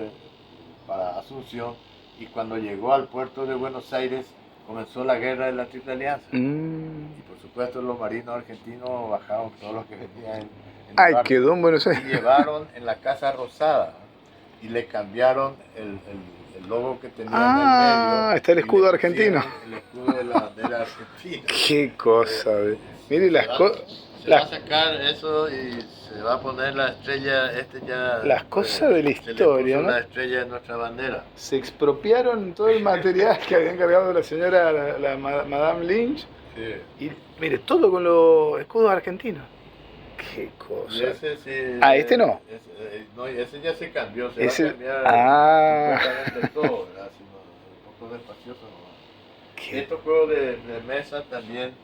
para Asunción, y cuando llegó al puerto de Buenos Aires comenzó la guerra de la Triple Alianza. Y por supuesto los marinos argentinos bajaron todo lo que venía en el barco,
quedó en Buenos Aires.
y llevaron en la Casa Rosada y le cambiaron el logo que tenía en el medio.
Está el escudo argentino.
El escudo de la bandera argentina.
Qué cosa. Mire las cosas.
Se va a sacar eso y se va a poner la estrella,
Las cosas de la historia, ¿no?
La estrella de nuestra bandera.
Se expropiaron todo el material que había encargado la señora, Madame Lynch.
Sí.
Y mire, todo con los escudos argentinos. Qué cosa.
Y ese sí,
este no.
No, ese ya se cambió. Se
Ese,
va a cambiar supuestamente todo, ¿verdad? Un poco despacioso nomás. Estos juegos de mesa también,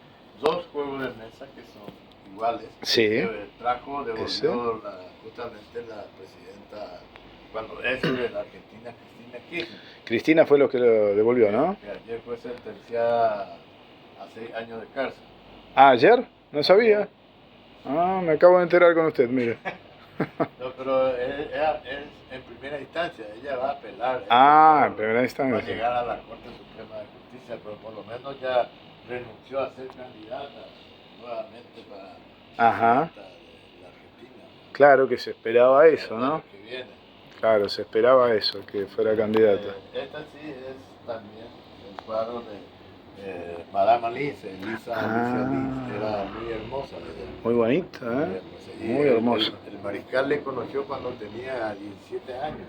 dos juegos de mesa que son iguales.
Sí.
Devolvió justamente la presidenta, cuando es de la Argentina, Cristina Kirchner.
Cristina fue lo que lo devolvió, ¿no?
Que ayer fue sentenciada a 6 años de cárcel.
¿Ayer? No sabía. Me acabo de enterar con usted, mire.
No, pero es en primera instancia, ella va a apelar.
En primera instancia.
Va a llegar a la Corte Suprema de Justicia, pero por lo menos ya renunció a ser candidata nuevamente para presidenta de la Argentina.
Claro que se esperaba eso, ¿no?
Que viene.
Claro, se esperaba eso, que fuera candidata.
Esta sí es también el cuadro de Madame Alice, Elisa Alice, era muy hermosa.
Muy bonita, ¿eh? Muy hermosa.
El mariscal le conoció cuando tenía 17 años.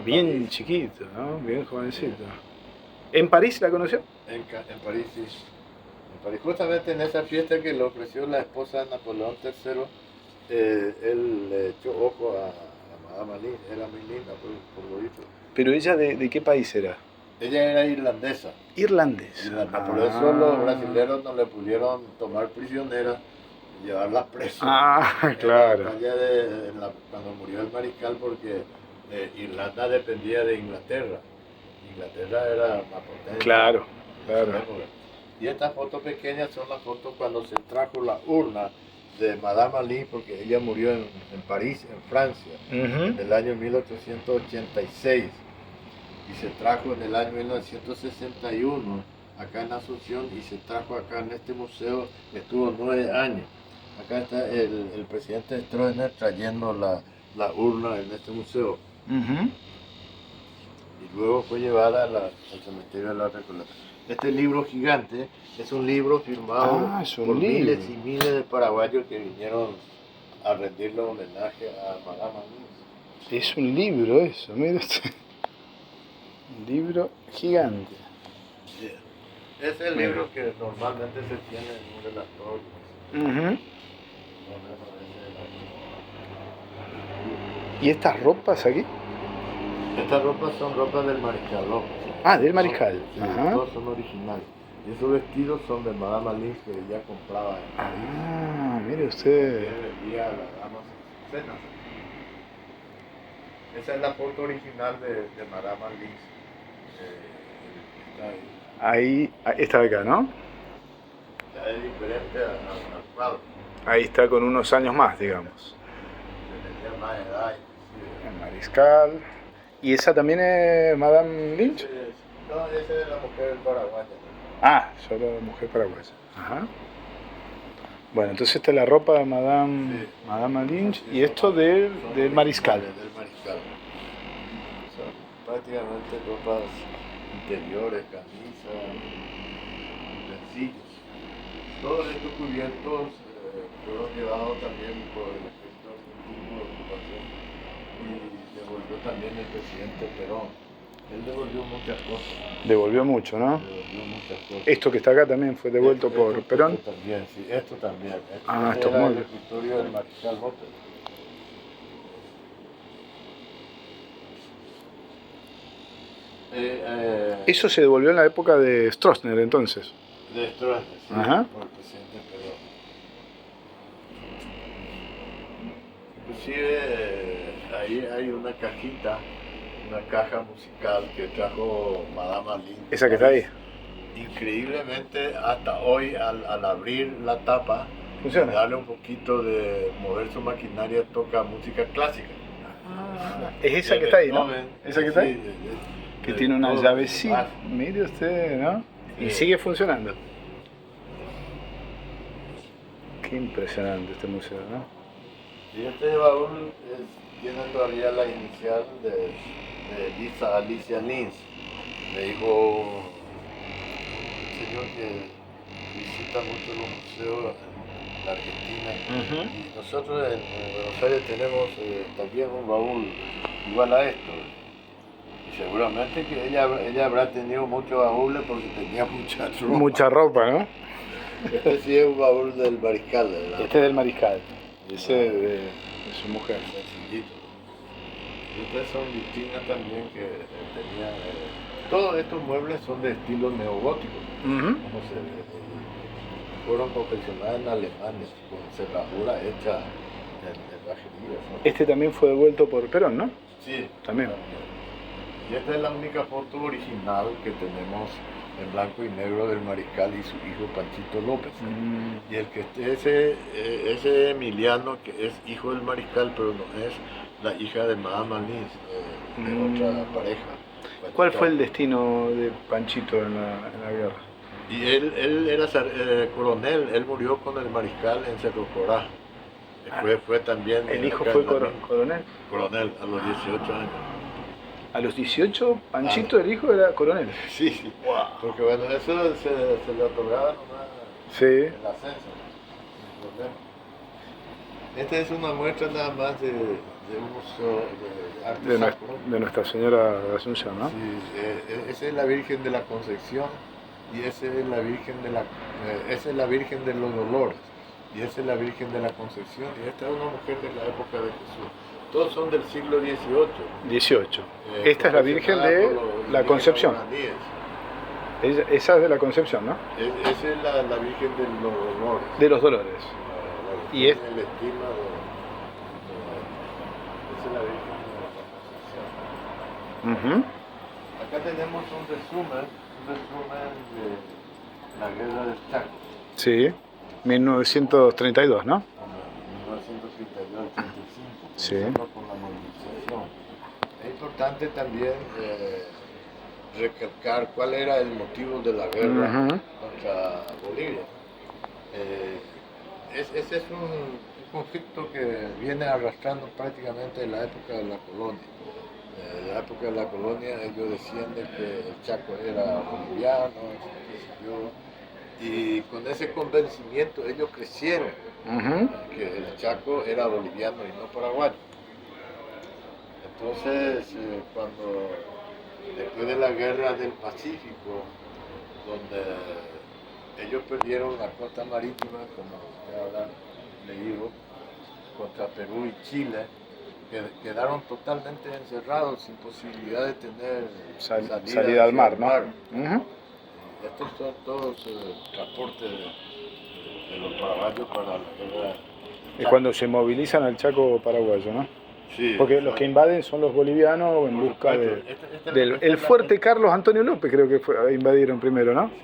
Bien chiquito, ¿no? Bien jovencito. ¿En París la conoció?
En París, sí. En París, justamente en esa fiesta que le ofreció la esposa de Napoleón III, él le echó ojo a Madame Alice, era muy linda por lo visto.
¿Pero ella de qué país era?
Ella era irlandesa.
Irlandesa.
Por eso los brasileños no le pudieron tomar prisionera y llevarla presa.
Claro.
Cuando murió el mariscal, porque Irlanda dependía de Inglaterra. Inglaterra era una potencia.
Claro.
Y estas fotos pequeñas son las fotos cuando se trajo la urna de Madame Alice, porque ella murió en París, en Francia, en el año 1886. Y se trajo en el año 1961 acá en Asunción, y se trajo acá en este museo, estuvo 9 años. Acá está el presidente Stroessner trayendo la urna en este museo. Y luego fue llevada al cementerio de la Recoleta. Este libro gigante es un libro firmado por miles y miles de paraguayos que vinieron a rendirle homenaje a Madame Alice.
Es un libro eso, mire usted. Un libro gigante.
Sí. Es el libro que normalmente se tiene en una de las torres.
¿Y estas ropas aquí?
Estas ropas son ropas del mariscal López.
Del mariscal.
Sí, todos son originales. Y esos vestidos son de Madame Alice, que ella compraba en París.
Mire usted.
Que vendía a las damas cenas. Esa es la foto original de Madame Alice. Está
ahí. Esta de acá, ¿no?
Ya es diferente al cuadro.
Ahí está con unos años más, digamos.
Tenía más edad, inclusive.
El mariscal. ¿Y esa también es Madame Lynch?
No, esa es la mujer paraguaya.
Solo mujer paraguaya. Bueno, entonces esta es la ropa de
Sí.
Madame Lynch
Sí,
y esto del mariscal.
Del mariscal. Son prácticamente ropas interiores, camisas, utensilios. Todos estos cubiertos fueron llevados también por el ejército argentino de ocupación y devolvió también el presidente Perón. Él devolvió muchas cosas.
Devolvió mucho, ¿no?
Devolvió muchas cosas.
Esto que está acá también fue devuelto por Perón.
Esto también, sí, esto también.
Ah,
Este
esto es
era
muy
el
bien.
escritorio del mariscal López.
Eso se devolvió en la época de Stroessner, entonces.
De Stroessner, sí,
Ajá.
por el presidente Perón. Inclusive ahí hay una cajita, una caja musical que trajo Madame Aline.
Esa que está ahí.
Increíblemente, hasta hoy, al abrir la tapa,
Funciona.
darle un poquito de mover su maquinaria, toca música clásica.
Es esa que está ahí, ¿no?
Beethoven,
Esa que está
sí,
ahí. Que tiene una
todo.
llavecita. Mire usted, ¿no? Y
Sí.
sigue funcionando. Qué impresionante este museo, ¿no?
Y este baúl tiene todavía la inicial de Alicia Lins. Me dijo un señor que visita mucho los museos en la Argentina. Y nosotros en Buenos Aires tenemos también un baúl igual a esto. Y seguramente que ella habrá tenido muchos baúles porque tenía mucha ropa.
Mucha ropa, ¿no?
Este sí es un baúl del mariscal, ¿verdad?
Este es del mariscal. Ese de su mujer.
Sencillito. Y estas son vitrinas también que tenían. Todos estos muebles son de estilo neogótico. Como fueron confeccionadas en Alemania, con cerradura hecha en bajerías, ¿no?
Este también fue devuelto por Perón, ¿no?
Sí,
También.
Y esta es la única foto original que tenemos en blanco y negro del mariscal y su hijo Panchito López. Y el que ese Emiliano, que es hijo del mariscal, pero no es la hija de Madame Lins, de otra pareja.
¿Cuál fue el destino de Panchito en la guerra?
Y él era coronel, él murió con el mariscal en Cerro Corá. Fue también...
¿El hijo fue coronel?
Coronel, a los 18 años.
¿A los 18, Panchito, el hijo, era coronel?
Sí, sí. Wow. Porque bueno, eso se le otorgaba nomás el ascenso, sin problema. Esta es una muestra nada más de un museo de arte sacro.
De Nuestra Señora de Asunción, ¿no?
Sí, esa es la Virgen de la Concepción y esa es la Virgen de los Dolores y esa es la Virgen de la Concepción y esta es una mujer de la época de Jesús. Todos son del siglo XVIII. 18.
Esta es la Virgen de la Concepción. Esa es de la Concepción, ¿no?
Esa es la Virgen de los Dolores.
De los Dolores.
Y es el estilo esa es la Virgen de la Concepción. Acá tenemos un resumen de la guerra del Chaco.
Sí, 1932, ¿no?
1932-85.
Sí.
Con la movilización. Es importante también recalcar cuál era el motivo de la guerra contra Bolivia. Ese es un conflicto que viene arrastrando prácticamente de la época de la colonia. En la época de la colonia ellos decían de que el Chaco era boliviano, y con ese convencimiento ellos crecieron que el Chaco era boliviano y no paraguayo. Entonces, cuando después de la guerra del Pacífico, donde ellos perdieron la costa marítima, como usted habrá leído, contra Perú y Chile, quedaron totalmente encerrados, sin posibilidad de tener
salida al mar, ¿no?
Estos son todos transportes de los paraguayos para la guerra.
Es cuando se movilizan al Chaco paraguayo, ¿no?
Sí,
porque los que invaden son los bolivianos en busca del fuerte Carlos Antonio López, creo que invadieron primero, ¿no?
Sí,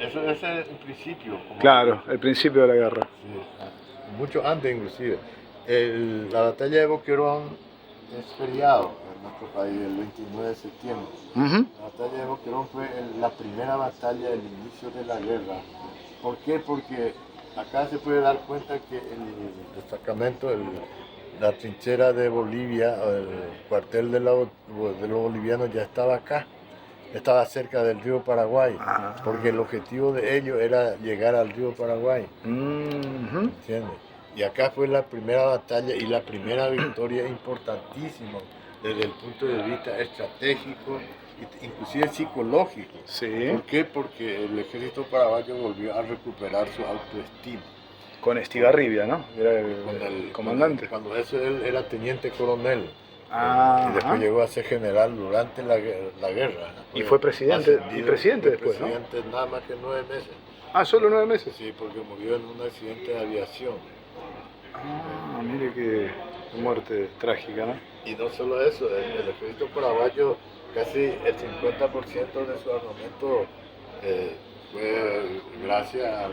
eso es el principio.
Claro, el principio de la guerra.
Sí, mucho antes inclusive. La batalla de Boquerón es feriado en nuestro país, el 29 de septiembre. La batalla de Boquerón fue la primera batalla del inicio de la guerra. ¿Por qué? Porque acá se puede dar cuenta que el destacamento, la trinchera de Bolivia, o el cuartel de los bolivianos ya estaba acá, estaba cerca del río Paraguay,
Ah.
porque el objetivo de ellos era llegar al río Paraguay,
Mhm.
¿entiendes? Y acá fue la primera batalla y la primera victoria importantísima desde el punto de vista estratégico, inclusive psicológico.
Sí.
¿Por qué? Porque el ejército paraguayo volvió a recuperar su autoestima.
Con Estigarribia, ¿no? Era el comandante.
Cuando eso él era teniente coronel, y después
Ajá.
llegó a ser general durante la guerra.
Y fue presidente.
Ascendido,
Y presidente
fue
después, ¿no?
presidente nada más que 9 meses.
Ah, solo 9 meses.
Sí, porque murió en un accidente de aviación.
Ah, mire qué muerte trágica, ¿no?
Y no solo eso, el ejército paraguayo, casi el 50% de su armamento fue gracias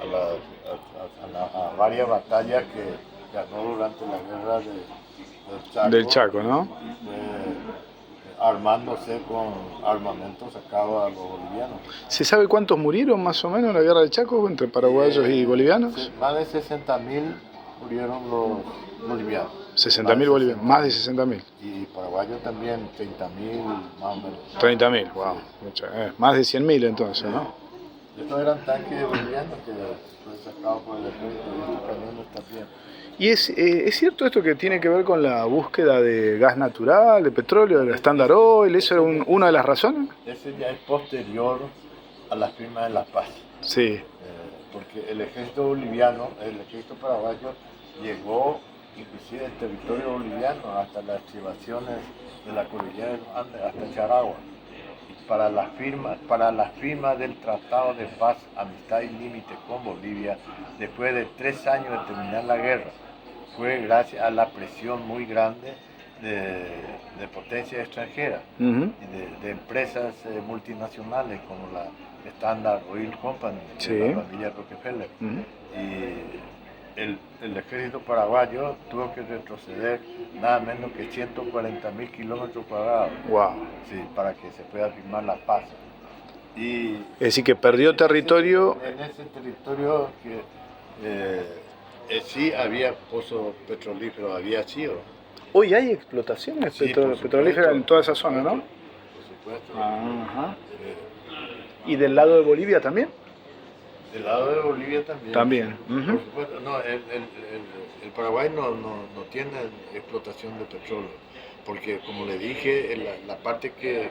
a varias batallas que ganó durante la guerra del Chaco.
Del Chaco, ¿no?
Armándose con armamento sacado a los bolivianos.
¿Se sabe cuántos murieron más o menos en la guerra del Chaco entre paraguayos y bolivianos?
Más de 60.000 murieron los bolivianos.
60.000 bolivianos, más de 60.000.
Y paraguayos también, 30.000 más o menos.
30.000, wow. Sí. Más de 100.000 entonces, ¿no?
Estos eran tanques bolivianos que fueron sacados por el ejército y estos camiones también.
¿Y es cierto esto que tiene que ver con la búsqueda de gas natural, de petróleo, del Standard Oil? ¿Eso era una de las razones?
Ese ya es posterior a la firma de la paz.
Sí.
Porque el ejército boliviano, el ejército paraguayo, llegó inclusive en territorio boliviano hasta las estribaciones de la cordillera de los Andes, hasta Charagua. Y para la firma del Tratado de Paz, Amistad y Límite con Bolivia, después de 3 años de terminar la guerra, fue gracias a la presión muy grande de potencias extranjeras, de empresas multinacionales como la Standard Oil Company,
sí,
de la familia Rockefeller. Y el ejército paraguayo tuvo que retroceder nada menos que 140.000 kilómetros cuadrados,
wow,
sí, para que se pueda firmar la paz. Y
es decir, que perdió territorio.
En ese territorio que sí había pozos petrolíferos, había sido.
Hoy hay explotaciones petrolíferas en toda esa zona, ¿no?
Por supuesto.
Ajá. ¿Y del lado de Bolivia también?
Del lado de Bolivia también.
También.
Por supuesto. No, el Paraguay no tiene explotación de petróleo, porque como le dije, la parte que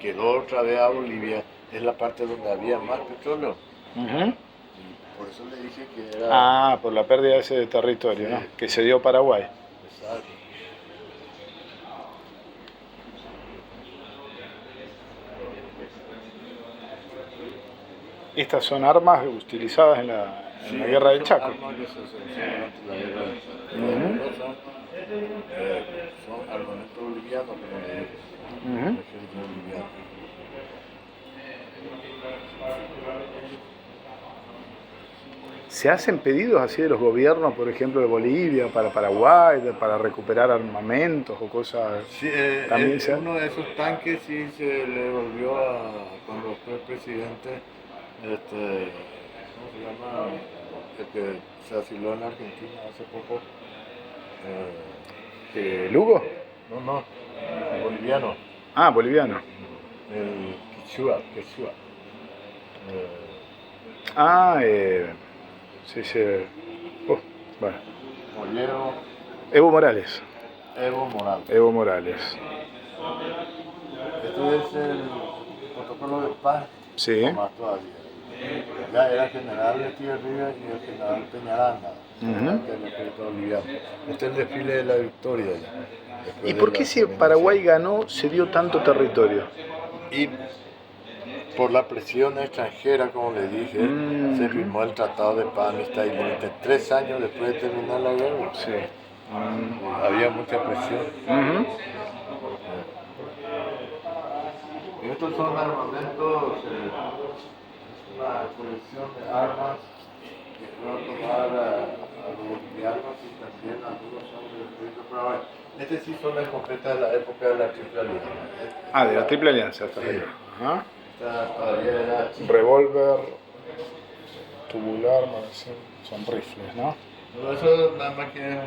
quedó otra vez a Bolivia es la parte donde había más petróleo. Y por eso le dije que era...
Ah, por la pérdida de ese territorio, sí, ¿no? Que se dio a Paraguay.
Exacto.
Estas son armas utilizadas en la guerra del Chaco.
Armas que se usaron durante la guerra del Chaco. Son armamento boliviano, como le dije. Ejército boliviano.
¿Se hacen pedidos así de los gobiernos, por ejemplo, de Bolivia, para Paraguay, para recuperar armamentos o cosas?
Sí, uno de esos tanques sí se le volvió cuando fue presidente, ¿cómo se llama? El que se asiló en Argentina hace poco.
¿Lugo?
No, boliviano.
Ah, boliviano.
El Quechua.
Sí. Bueno.
Mollero.
Evo Morales.
Evo Morales. Este es el protocolo de paz.
Sí.
Más todavía. Ya era el general Estigarribia y el general Peñaranda. Este es el desfile de la victoria.
¿Y por qué si Paraguay ganó se dio tanto territorio?
Y por la presión extranjera, como le dije, se firmó el Tratado de Paz, Amistad y Límite 3 años después de terminar la guerra.
Sí.
Había mucha presión. Estos son armamentos, una colección de armas que fueron tomadas a los bolivianos y también a algunos hombres del ejército paraguayo. Este sí son escopetas de la época de la Triple Alianza.
De la Triple Alianza, está bien.
Esta todavía era chica.
Revólver. tubular, son rifles, ¿no?
Pero eso nada más que es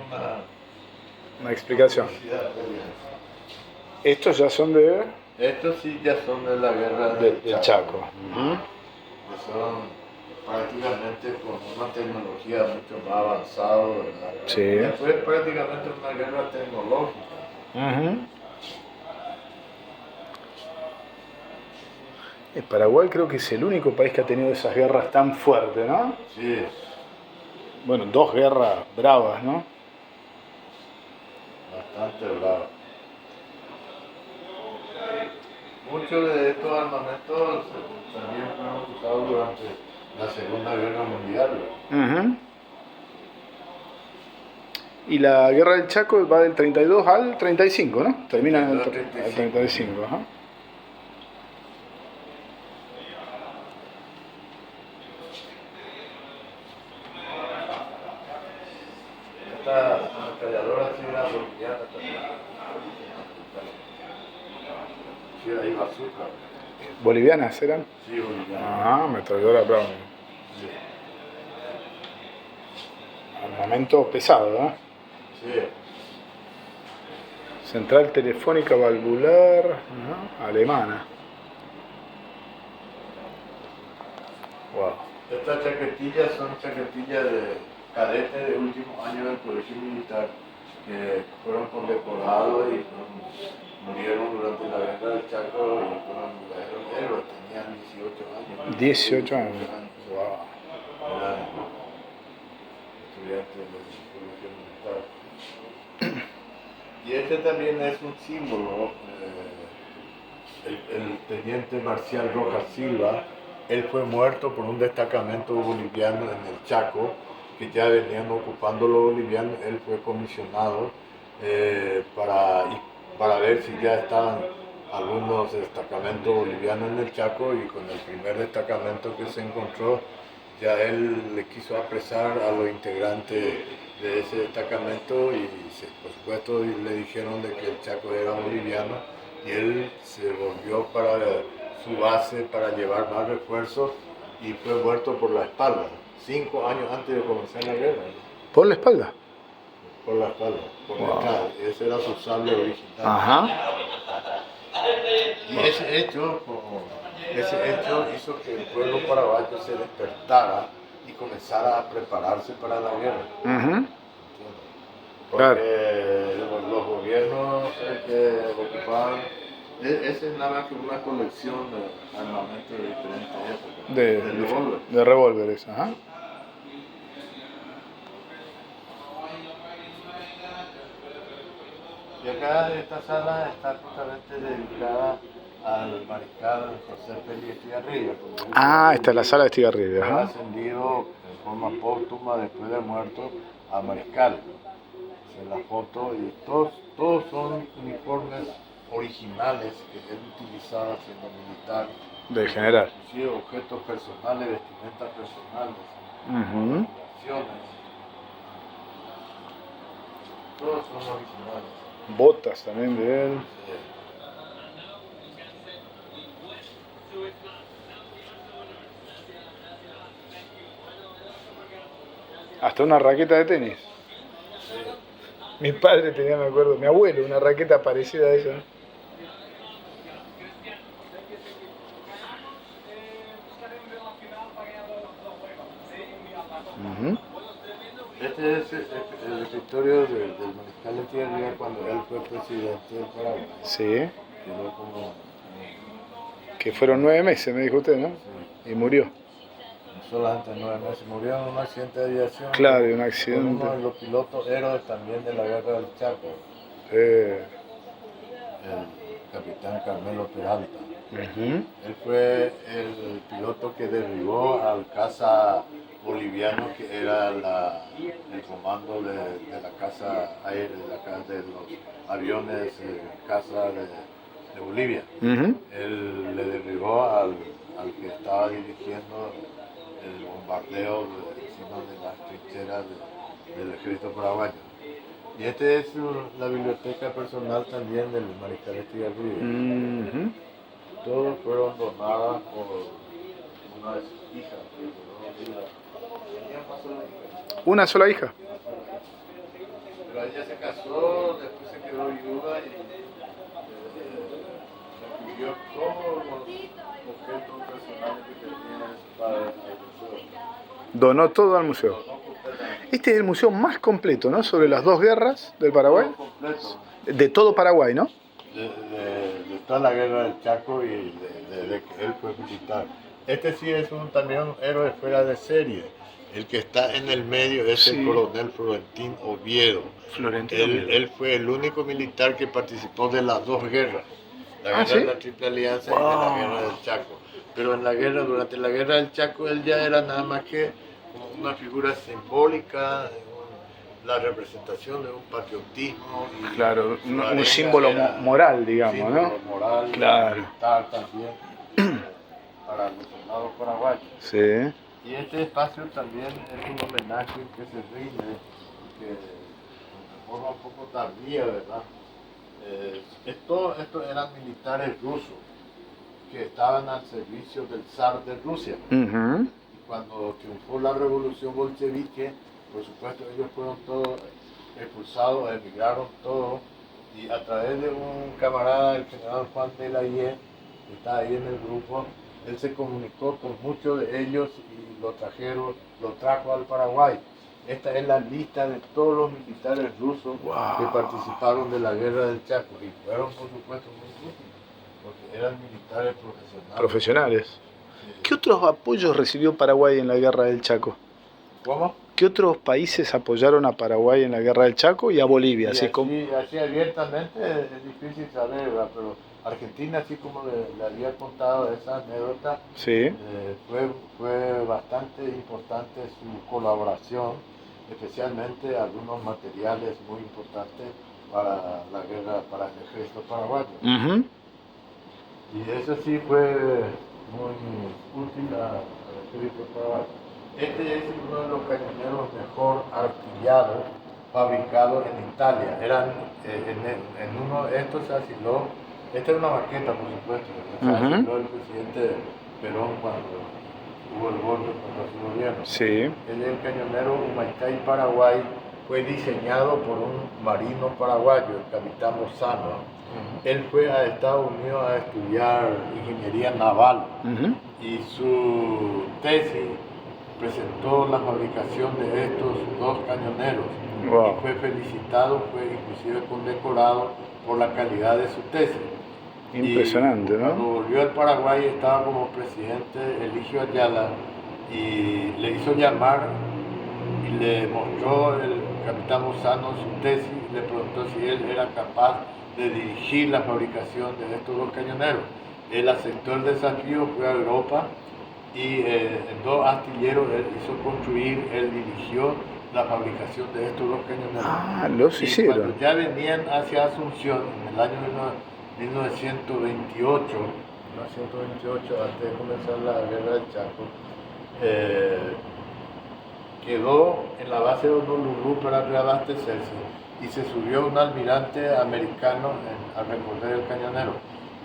Una explicación.
publicidad.
Estos ya son de,
Estos sí ya son de la guerra
del Chaco.
Que son prácticamente con una tecnología mucho más avanzada, ¿verdad?
Sí.
Ya fue prácticamente una guerra tecnológica.
Paraguay creo que es el único país que ha tenido esas guerras tan fuertes, ¿no?
Sí,
Bueno, dos guerras bravas, ¿no?
bastante bravo. Muchos de estos armamentos también fueron usados durante la Segunda Guerra Mundial.
Y la guerra del Chaco va del 32 al 35, ¿no? Termina en el
35.
35, ajá.
Esta ametralladora sí era boliviana también. Sí, hay bazooka.
¿Bolivianas eran?
Sí, boliviana.
Ajá, ametralladora Brown.
Sí.
Armamento pesado, ¿no?
Sí.
Central telefónica valvular, ajá, alemana. Wow.
Estas chaquetillas son chaquetillas de cadetes de último año del colegio militar que fueron condecorados y murieron durante la guerra del Chaco y fueron verdaderos héroes, tenían 18 años.
18 años. Wow.
Eran estudiantes del colegio militar. Y este también es un símbolo, el teniente Marcial Rojas Silva. Él fue muerto por un destacamento boliviano en el Chaco, que ya venían ocupando los bolivianos. Él fue comisionado para ver si ya estaban algunos destacamentos bolivianos en el Chaco, y con el primer destacamento que se encontró, ya él le quiso apresar a los integrantes de ese destacamento y por supuesto le dijeron de que el Chaco era boliviano, y él se volvió para su base para llevar más refuerzos y fue muerto por la espalda, 5 años antes de comenzar la guerra.
¿Por la espalda?
Por la espalda, por detrás. Ese era su sable original.
Ajá.
Y ese hecho hizo que el pueblo paraguayo se despertara y comenzara a prepararse para la guerra. Porque los gobiernos que ocupaban, esa es nada más que una colección de armamentos de diferentes épocas.
De revólveres, ajá.
Y acá esta sala está justamente dedicada al mariscal José Félix Estigarribia.
Ah, esta es la sala de Estigarribia,
Fue
ajá.
ascendido en forma póstuma después de muerto a mariscal. En la foto, y todos son uniformes originales que él utilizaba siendo militar.
Del general.
Inclusive objetos personales, vestimentas personales, acciones. Todos son originales.
Botas también de él. Hasta una raqueta de tenis. Mi padre tenía, me acuerdo, mi abuelo, una raqueta parecida a esa.
Este es el escritorio del mariscal Estigarribia cuando él fue presidente del Paraguay.
Sí.
Quedó como...
Que fueron 9 meses, me dijo usted, ¿no?
Sí.
Y murió.
Solamente 9 meses. Murió en un accidente de aviación.
Claro, en un accidente.
Uno de los pilotos héroes también de la guerra del Chaco. El capitán Carmelo Peralta. Él fue el piloto que derribó al caza boliviano, que era el comando de la caza aérea, de los aviones caza de Bolivia. Él le derribó al que estaba dirigiendo el bombardeo encima de las trincheras del ejército paraguayo. Y esta es la biblioteca personal también del mariscal Estigarribia. Todos fueron donadas por una de sus hijas. sola hija.
¿Una sola hija?
Pero ella se casó, después se quedó viuda y refirió todos los objetos personales que tenía su padre al museo.
Donó todo al museo.
Donó completamente.
Este es el museo más completo, ¿no? Sobre las dos guerras del Paraguay.
Todo completo.
De todo Paraguay, ¿no?
De toda la guerra del Chaco y de que él fue militar. Este sí es también un héroe fuera de serie. El que está en el medio es
Sí.
el coronel Florentín Oviedo.
Florentino Oviedo.
Él fue el único militar que participó de las dos guerras. La guerra
¿sí?
de la Triple Alianza y de la guerra del Chaco. Pero durante la guerra del Chaco, él ya era nada más que como una figura simbólica, la representación de un patriotismo. Y
Claro,
su
un
arenga
símbolo
era
moral, digamos,
símbolo
¿no?
moral,
Claro.
militar también, para los soldados paraguayos.
Sí.
Y este espacio también es un homenaje que se rinde, que de forma un poco tardía, ¿verdad? Estos eran militares rusos que estaban al servicio del zar de Rusia.
Ujú.
Y cuando triunfó la revolución bolchevique, por supuesto ellos fueron todos expulsados, emigraron todos, y a través de un camarada, el general Juan de la Higuera, que está ahí en el grupo, él se comunicó con muchos de ellos y lo trajo al Paraguay. Esta es la lista de todos los militares rusos que participaron de la guerra del Chaco, y fueron por supuesto muy útiles, porque eran militares profesionales.
Profesionales. ¿Qué otros apoyos recibió Paraguay en la guerra del Chaco?
¿Cómo?
¿Qué otros países apoyaron a Paraguay en la guerra del Chaco y a Bolivia?
Y
Así como...
así abiertamente es difícil saber, ¿verdad? Pero Argentina, así como le había contado esa anécdota,
Sí.
fue bastante importante su colaboración, especialmente algunos materiales muy importantes para la guerra, para el ejército paraguayo.
Ujú.
Y eso sí fue muy útil al ejército paraguayo. Este es uno de los cañoneros mejor artillados fabricados en Italia. En uno de estos se asiló, esta era una maqueta por supuesto, se asiló el presidente Perón cuando hubo el golpe contra su gobierno.
Sí.
El cañonero Humaitay Paraguay fue diseñado por un marino paraguayo, el capitán Lozano. Él fue a Estados Unidos a estudiar ingeniería naval y su tesis presentó la fabricación de estos dos cañoneros.
Wow.
Y fue felicitado, fue inclusive condecorado por la calidad de su tesis.
Impresionante,
y cuando
¿no?
volvió al Paraguay estaba como presidente Eligio Ayala y le hizo llamar y le mostró el capitán Lozano su tesis y le preguntó si él era capaz de dirigir la fabricación de estos dos cañoneros. Él aceptó el desafío, fue a Europa y en dos astilleros él hizo construir, él dirigió la fabricación de estos dos cañoneros.
Ah, los
y
hicieron.
Cuando ya venían hacia Asunción, en el año 1928, antes de comenzar la guerra del Chaco, quedó en la base de Honolulu para reabastecerse y se subió un almirante americano a recorrer el cañonero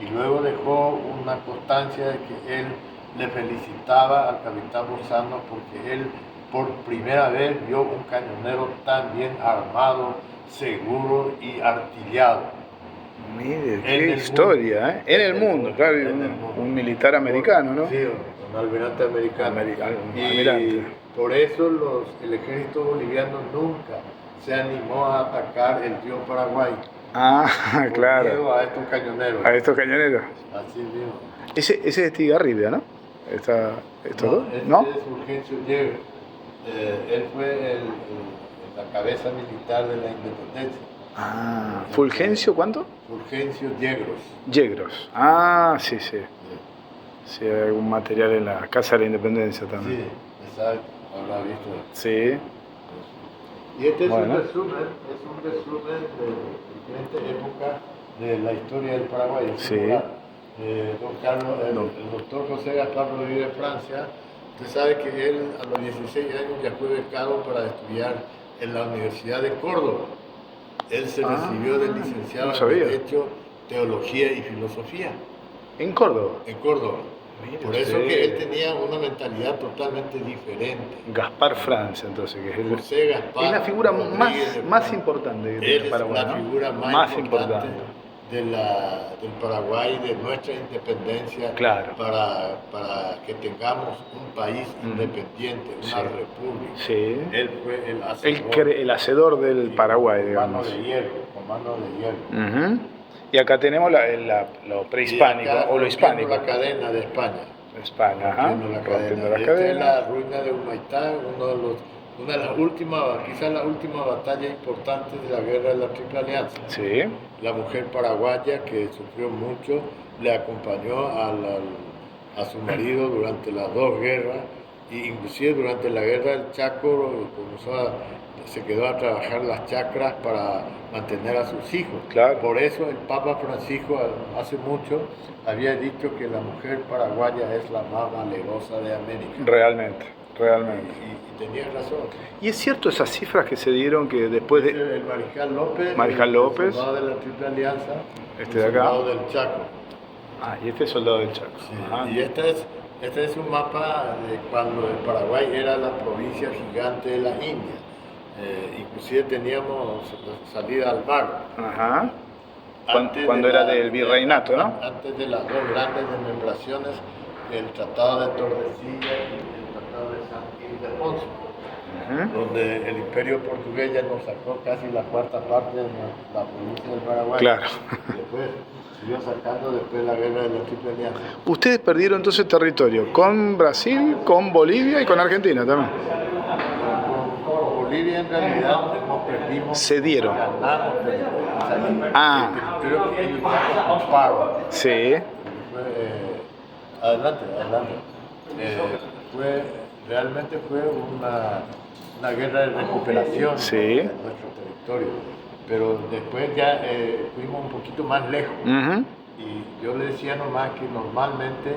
y luego dejó una constancia de que él le felicitaba al capitán Lozano porque él por primera vez vio un cañonero tan bien armado, seguro y artillado.
Mire, qué historia, ¿eh? En el mundo, claro, un militar americano, ¿no?
Sí, un almirante americano.
Almirante.
Y por eso el ejército boliviano nunca se animó a atacar el río Paraguay.
Ah,
por
claro.
miedo a estos cañoneros.
A estos cañoneros.
Así mismo.
Ese es Estigarribia, ¿no? ¿Estos dos?
Este
¿No?
es Fulgencio Yegros. Él fue la cabeza militar de la independencia.
Ah, ¿Fulgencio cuánto?
Fulgencio Yegros.
Yegros. Ah, sí, sí. Sí, hay algún material en la Casa de la Independencia también.
Sí, exacto, habrá visto.
Sí.
Y este es
Bueno.
un resumen de diferentes épocas de la historia del Paraguay.
Sí.
Don Carlos, el doctor José Gaspar Rodríguez Francia, usted sabe que él a los 16 años ya fue becado para estudiar en la Universidad de Córdoba. Él se recibió de licenciado
no
en
sabía.
Derecho, Teología y Filosofía
¿En Córdoba?
en Córdoba.
Mire
Por eso
usted.
que él tenía una mentalidad totalmente diferente.
Gaspar Francia, entonces, que es,
José Gaspar
es la figura
Rodríguez de
más
Francia.
importante
Él
de
es
Paraguay,
la
¿no?
figura más importante del Paraguay, de nuestra independencia,
Claro.
para que tengamos un país independiente, una
Sí.
república.
Sí.
Él fue el hacedor.
El hacedor del Paraguay,
con
digamos.
Con mano de hierro.
Ujú. Y acá tenemos lo prehispánico,
Y acá,
o lo
rompiendo
hispánico.
la cadena de España.
España, ajá. Rompiendo la
Esta es
cadena.
la ruina de Humaitá, una de las últimas, quizás la última batalla importante de la guerra de la Triple Alianza.
Sí.
La mujer paraguaya que sufrió mucho le acompañó a su marido durante las dos guerras, e inclusive durante la guerra del Chaco se quedó a trabajar las chacras para mantener a sus hijos.
Claro.
Por eso el Papa Francisco hace mucho había dicho que la mujer paraguaya es la más valerosa de América.
Realmente.
Y tenía razón.
¿Y es cierto esas cifras que se dieron que después de...
El Mariscal López,
López,
el soldado de la Triple Alianza,
este
el
de acá.
soldado del Chaco.
Ah, y este es soldado del Chaco.
Sí,
Ajá.
y este es un mapa de cuando el Paraguay era la provincia gigante de la India. Inclusive teníamos salida al mar.
Ajá.
Antes
Cuando
de
era del virreinato, ¿no?
Antes de las dos grandes desmembraciones, el Tratado de Tordesillas y el Tratado de San Ildefonso, donde el Imperio Portugués ya nos sacó casi la cuarta parte de la provincia del Paraguay.
Claro.
Después siguió sacando después de la guerra de la Triple Alianza.
Ustedes perdieron entonces territorio con Brasil, con Bolivia y con Argentina también.
Con Bolivia en realidad no perdimos.
Cedieron.
Ganamos territorio.
Ah.
El territorio que ellos ya ocuparon.
Sí.
Adelante. Realmente fue una guerra de recuperación
Sí.
de nuestro territorio. Pero después ya fuimos un poquito más lejos. Y yo le decía nomás que normalmente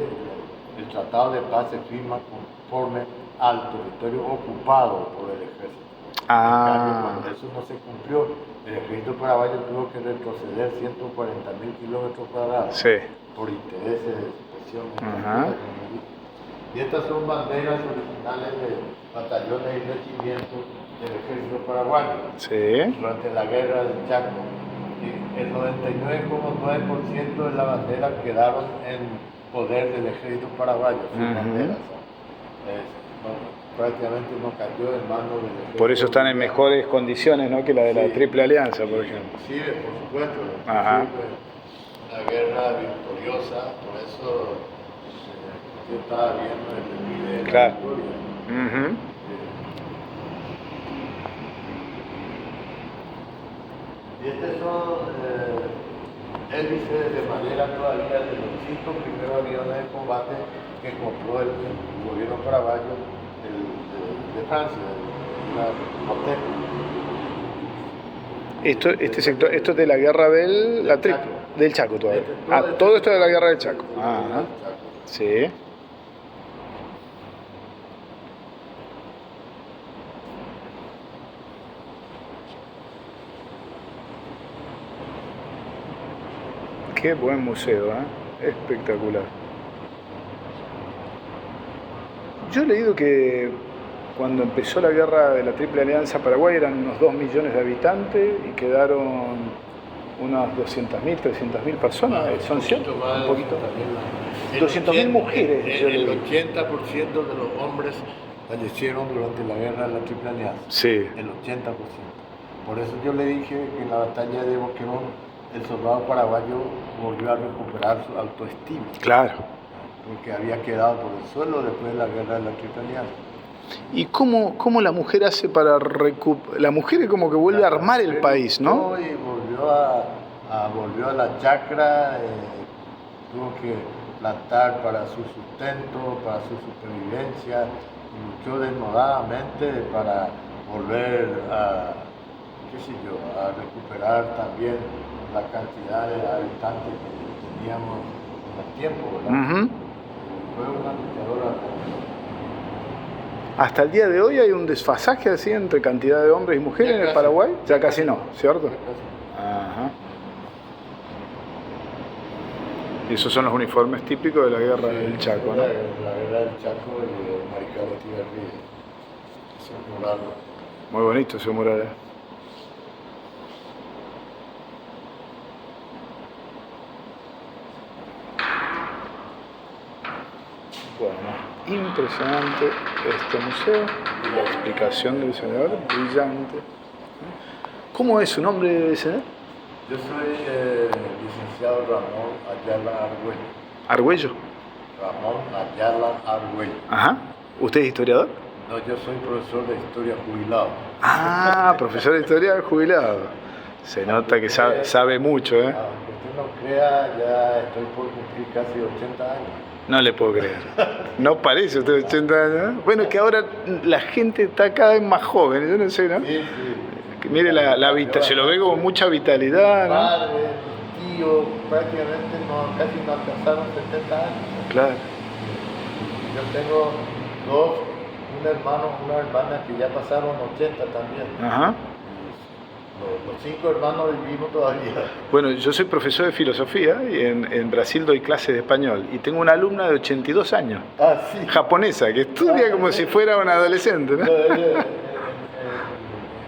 el Tratado de Paz se firma conforme al territorio ocupado por el ejército. En cambio, cuando eso no se cumplió, el ejército paraguayo tuvo que retroceder 140.000 kilómetros cuadrados por intereses de expresión. Y estas son banderas originales de batallones y regimientos del ejército paraguayo durante la guerra del Chaco. Y el 99,9% de la bandera quedaron en poder del ejército paraguayo. Sus banderas, prácticamente no cayó en manos del ejército.
Por eso están en mejores condiciones, ¿no?, que la de la Triple Alianza, por ejemplo.
Sí, por supuesto.
Ajá.
Una guerra victoriosa, por eso yo estaba viendo el desfile de la victoria. Y estos son hélices de madera todavía de los 5 primeros aviones de combate que compró el gobierno paraguayo de Francia,
Este sector, esto es de la guerra del Chaco todavía. Todo esto de la guerra del Chaco. Ajá. Sí. Qué buen museo, ¿eh? Espectacular. Yo he leído que cuando empezó la guerra de la Triple Alianza, Paraguay eran unos 2 millones de habitantes y quedaron unas 200.000, 300.000 personas. ¿Son ciertos? Un poquito. 200.000 mujeres.
El 80% de los hombres fallecieron durante la guerra de la Triple Alianza.
Sí.
El 80%. Por eso yo le dije que en la batalla de Boquerón el soldado paraguayo volvió a recuperar su autoestima.
Claro.
Porque había quedado por el suelo después de la guerra de la Triple Alianza.
¿Y cómo la mujer hace para recuperar? La mujer es como que vuelve a armar el país, ¿no?
Y volvió a la chacra, tuvo que plantar para su sustento, para su supervivencia, y luchó desnudadamente para volver a recuperar también la cantidad de habitantes que teníamos en el tiempo, ¿verdad? Fue una luchadora.
Hasta el día de hoy hay un desfasaje así entre cantidad de hombres y mujeres en el Paraguay. Ya casi no, ¿cierto? Ajá. Y esos son los uniformes típicos de la guerra del Chaco, ¿no?
La guerra del Chaco y el Mariscal Estigarribia. Es un mural.
Muy bonito ese mural. Bueno, impresionante este museo y la explicación del diseñador, brillante. ¿Cómo es su nombre, señor?
Yo soy licenciado Ramón Ayala Argüello.
¿Argüello?
Ramón Ayala Argüello.
Ajá. ¿Usted es historiador?
No, yo soy profesor de historia jubilado.
Ah, profesor de historia jubilado. Se nota que sabe mucho, ¿eh?
Aunque usted no crea, ya estoy por cumplir casi 80 años.
No le puedo creer. No parece usted 80 años. Bueno, es que ahora la gente está cada vez más joven, yo no sé, ¿no?
Sí.
Mire la vista, se lo ve con mucha vitalidad,
Mi
¿no?
padre, mi tío, prácticamente casi no alcanzaron 70 años.
Claro.
Yo tengo un hermano, una hermana que ya pasaron 80 también.
Ajá.
Los 5 hermanos vivimos todavía.
Bueno, yo soy profesor de filosofía y en Brasil doy clases de español y tengo una alumna de 82 años,
Ah, sí.
japonesa, que estudia como si fuera una adolescente, ¿no?
En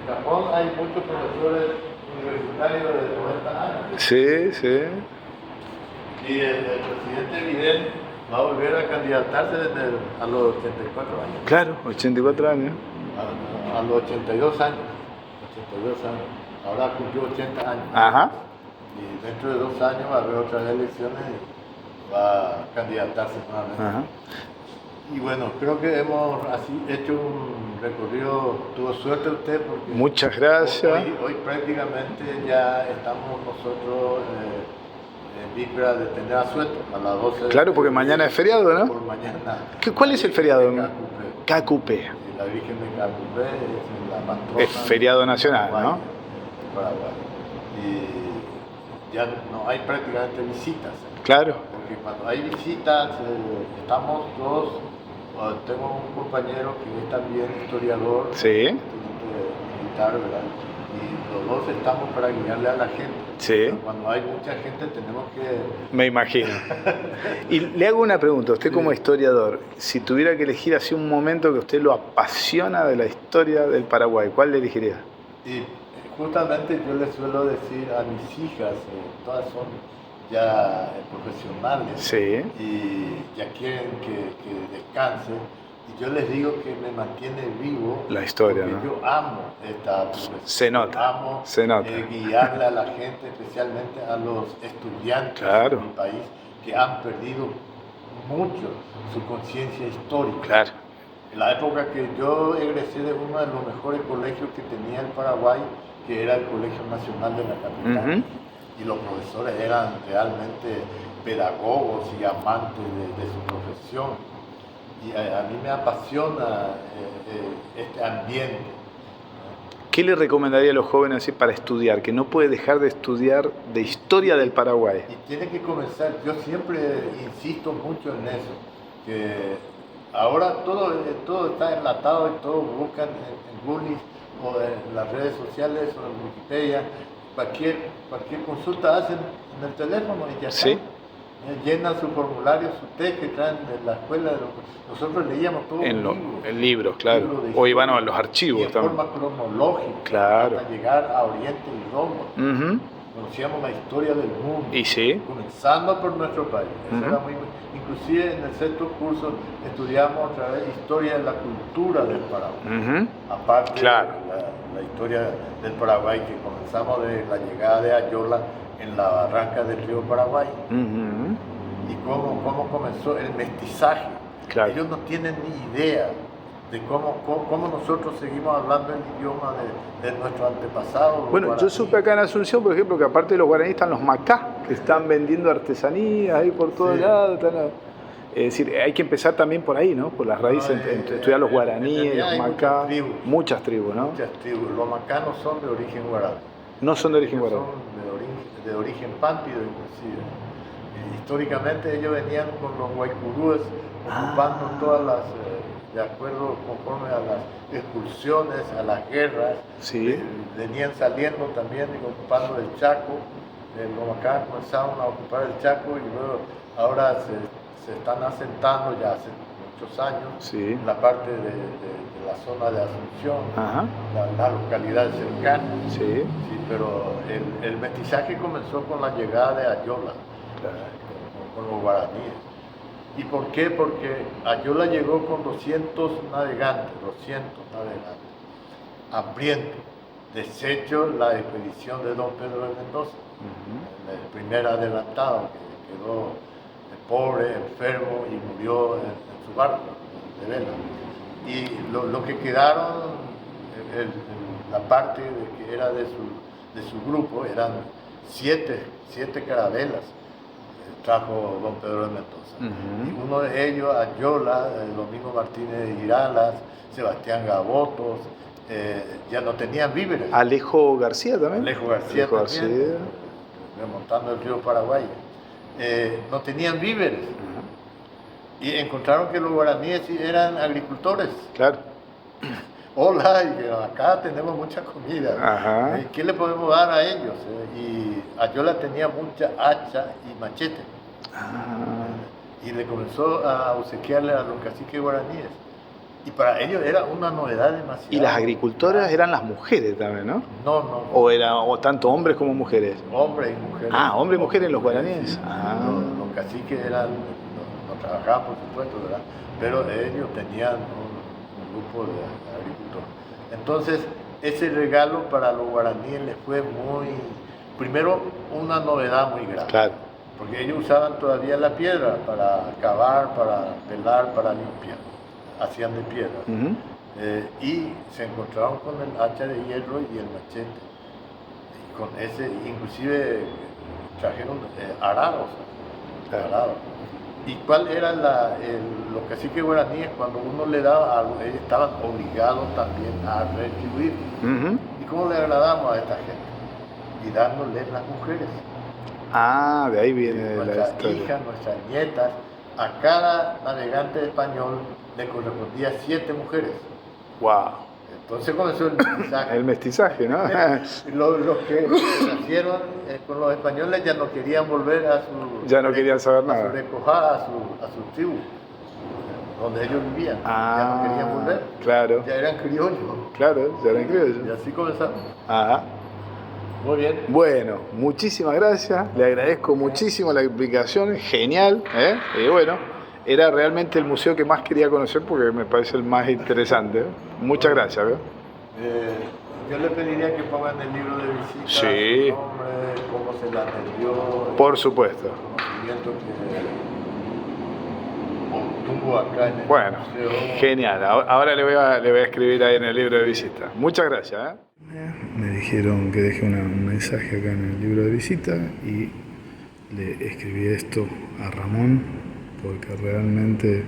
Japón hay muchos profesores universitarios de 90 años.
Sí.
Y el presidente Biden va a volver a candidatarse a los 84 años.
Claro, 84 años.
A los 82 años. 82 años. Ahora cumplió 80 años.
Ajá.
Y dentro de 2 años va a haber otras elecciones y va a candidatarse nuevamente.
Ajá.
Y bueno, creo que hemos así hecho un recorrido, tuvo suerte usted porque
Muchas gracias.
Hoy prácticamente ya estamos nosotros en víspera de tener asueto a las 12.
Claro, porque mañana es feriado, ¿no?
Por mañana.
¿Cuál es el feriado?
Cacupé.
Cacupé.
La Virgen de Cacupé es la patrona.
Es feriado nacional,
Paraguay,
¿no?
Paraguay. Y ya no hay prácticamente visitas.
Claro.
Porque cuando hay visitas, estamos todos. Tengo un compañero que es también historiador,
Sí.
militar, ¿verdad? Y los dos estamos para guiarle a la gente.
Sí.
Pero cuando hay mucha gente tenemos que...
Me imagino. Y le hago una pregunta, usted como historiador, si tuviera que elegir así un momento que usted lo apasiona de la historia del Paraguay, ¿cuál le elegiría?
Y justamente yo le suelo decir a mis hijas, todas son ya profesionales,
Sí.
y ya quieren que descanse, y yo les digo que me mantiene vivo
La historia,
porque
¿no?
yo amo esta profesión.
Se nota,
Amo
se nota.
guiarle a la gente, especialmente a los estudiantes
Claro.
de mi país que han perdido mucho su conciencia histórica.
Claro.
En la época que yo egresé de uno de los mejores colegios que tenía el Paraguay, que era el Colegio Nacional de la Capital,
Ujú.
y los profesores eran realmente pedagogos y amantes de su profesión. Y a mí me apasiona este ambiente.
¿Qué le recomendaría a los jóvenes así para estudiar? Que no puede dejar de estudiar de historia del Paraguay.
Y tiene que comenzar, yo siempre insisto mucho en eso, que ahora todo está enlatado y todos buscan en Google o en las redes sociales o en Wikipedia, cualquier consulta hacen en el teléfono y ya está.
Sí.
Llenan su formulario, su test que traen de la escuela. Nosotros leíamos todo
En libros, claro. O iban a los archivos
y en
también.
forma cronológica,
Claro.
hasta llegar a Oriente y Roma.
Ujú.
Conocíamos la historia del mundo.
Y sí.
Comenzando por nuestro país. Eso
Ujú.
era inclusive en el sexto curso estudiamos otra vez historia de la cultura del Paraguay.
Ujú.
Aparte
Claro.
de la historia del Paraguay, que comenzamos de la llegada de Ayola en la barranca del río Paraguay.
Ujú.
Y cómo comenzó el mestizaje.
Claro.
Ellos no tienen ni idea de cómo nosotros seguimos hablando el idioma de nuestros antepasados.
Bueno, yo
guaraníes.
supe acá en Asunción, por ejemplo, que aparte de los guaraníes están los macá, que están vendiendo artesanías ahí por todos
Sí.
lados. Es decir, hay que empezar también por ahí, ¿no? Por las raíces, estudiar los guaraníes,
realidad
los
hay
macá.
muchas tribus.
Muchas tribus, ¿no?
Muchas tribus. Los macanos son de origen guaraní.
No son de origen
Ellos
guaraní.
son de origen pampido inclusive. Históricamente ellos venían con los guaycurúes ocupando todas las, de acuerdo conforme a las expulsiones, a las guerras.
Sí.
Venían saliendo también y ocupando el Chaco los acá comenzaron a ocupar el Chaco y luego ahora se están asentando ya hace muchos años
Sí.
en la parte de la zona de Asunción,
Ajá.
la localidad cercana.
Sí.
Sí, pero el mestizaje comenzó con la llegada de Ayola, con los guaraníes. ¿Y por qué? Porque Ayola llegó con 200 navegantes, hambrientos, deshecho la expedición de don Pedro de Mendoza, el primer adelantado que quedó pobre, enfermo y murió en su barco de vela. Y lo que quedaron, la parte que era de su grupo, eran siete carabelas, trajo don Pedro de Mendoza. Y uno de ellos, Ayola, Domingo Martínez de Iralas, Sebastián Gabotos, ya no tenían víveres.
Alejo García también.
Alejo García también, remontando el río Paraguay. No tenían víveres. Y encontraron que los guaraníes eran agricultores.
Claro.
Hola, y acá tenemos mucha comida.
Ajá.
¿Qué le podemos dar a ellos? Y Ayola tenía mucha hacha y machete. Y le comenzó a obsequiarle a los caciques guaraníes. Y para ellos era una novedad demasiado.
Y las agricultoras eran las mujeres también, ¿no?
No.
O tanto hombres como mujeres.
Hombres y mujeres.
Hombres y mujeres los guaraníes.
Sí. Los caciques no trabajaban, por supuesto, ¿verdad? Pero ellos tenían un grupo de agricultores. Entonces, ese regalo para los guaraníes les fue primero, una novedad muy grande.
Claro.
Porque ellos usaban todavía la piedra para cavar, para pelar, para limpiar. Hacían de piedra. Y se encontraron con el hacha de hierro y el machete. Y con ese, inclusive trajeron arados. ¿Y cuál era los caciques guaraníes? Cuando uno le daba algo, ellos estaban obligados también a retribuir. ¿Y cómo le agradamos a esta gente? Y dándoles las mujeres.
De ahí viene la
nuestras
historia.
hijas, nuestras nietas. A cada navegante español le correspondía 7 mujeres.
Wow.
Entonces comenzó el mestizaje.
El mestizaje, ¿no?
Los que nacieron con los españoles ya no querían volver a su...
Ya no querían saber nada.
A su recojada, a su tribu, donde ellos vivían. Ya no querían volver.
Claro.
Ya eran criollos.
Claro, ya eran criollos.
Y así comenzamos. Muy bien.
Bueno, muchísimas gracias. Le agradezco muchísimo la explicación. Genial. Y bueno, era realmente el museo que más quería conocer porque me parece el más interesante. Muchas gracias.
Yo le pediría que pongan el libro de visita,
Sí.
su nombre, cómo se le atendió.
Por supuesto.
El conocimiento que obtuvo acá en el museo.
Genial. Ahora le voy a escribir ahí en el libro de visita. Muchas gracias. Me dijeron que deje un mensaje acá en el libro de visita y le escribí esto a Ramón porque realmente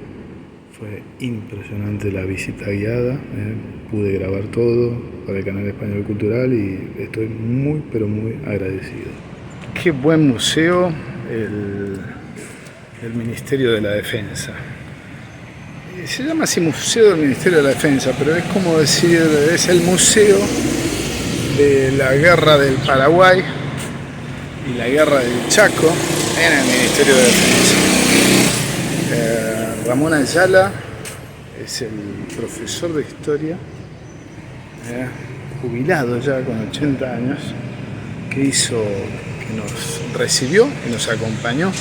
fue impresionante la visita guiada. Pude grabar todo para el canal Español Cultural y estoy muy pero muy agradecido. Qué buen museo el Ministerio de la Defensa. Se llama así Museo del Ministerio de la Defensa, pero es como decir, es el museo de la guerra del Paraguay y la guerra del Chaco en el Ministerio de Defensa. Ramón Ayala es el profesor de historia, jubilado ya con 80 años, que nos recibió y nos acompañó,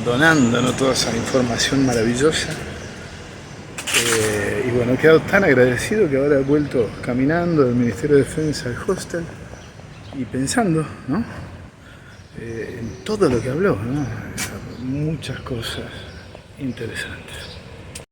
donándonos toda esa información maravillosa. Y bueno, he quedado tan agradecido que ahora he vuelto caminando del Ministerio de Defensa al hostel y pensando, ¿no? En todo lo que habló, ¿no? Muchas cosas interesantes.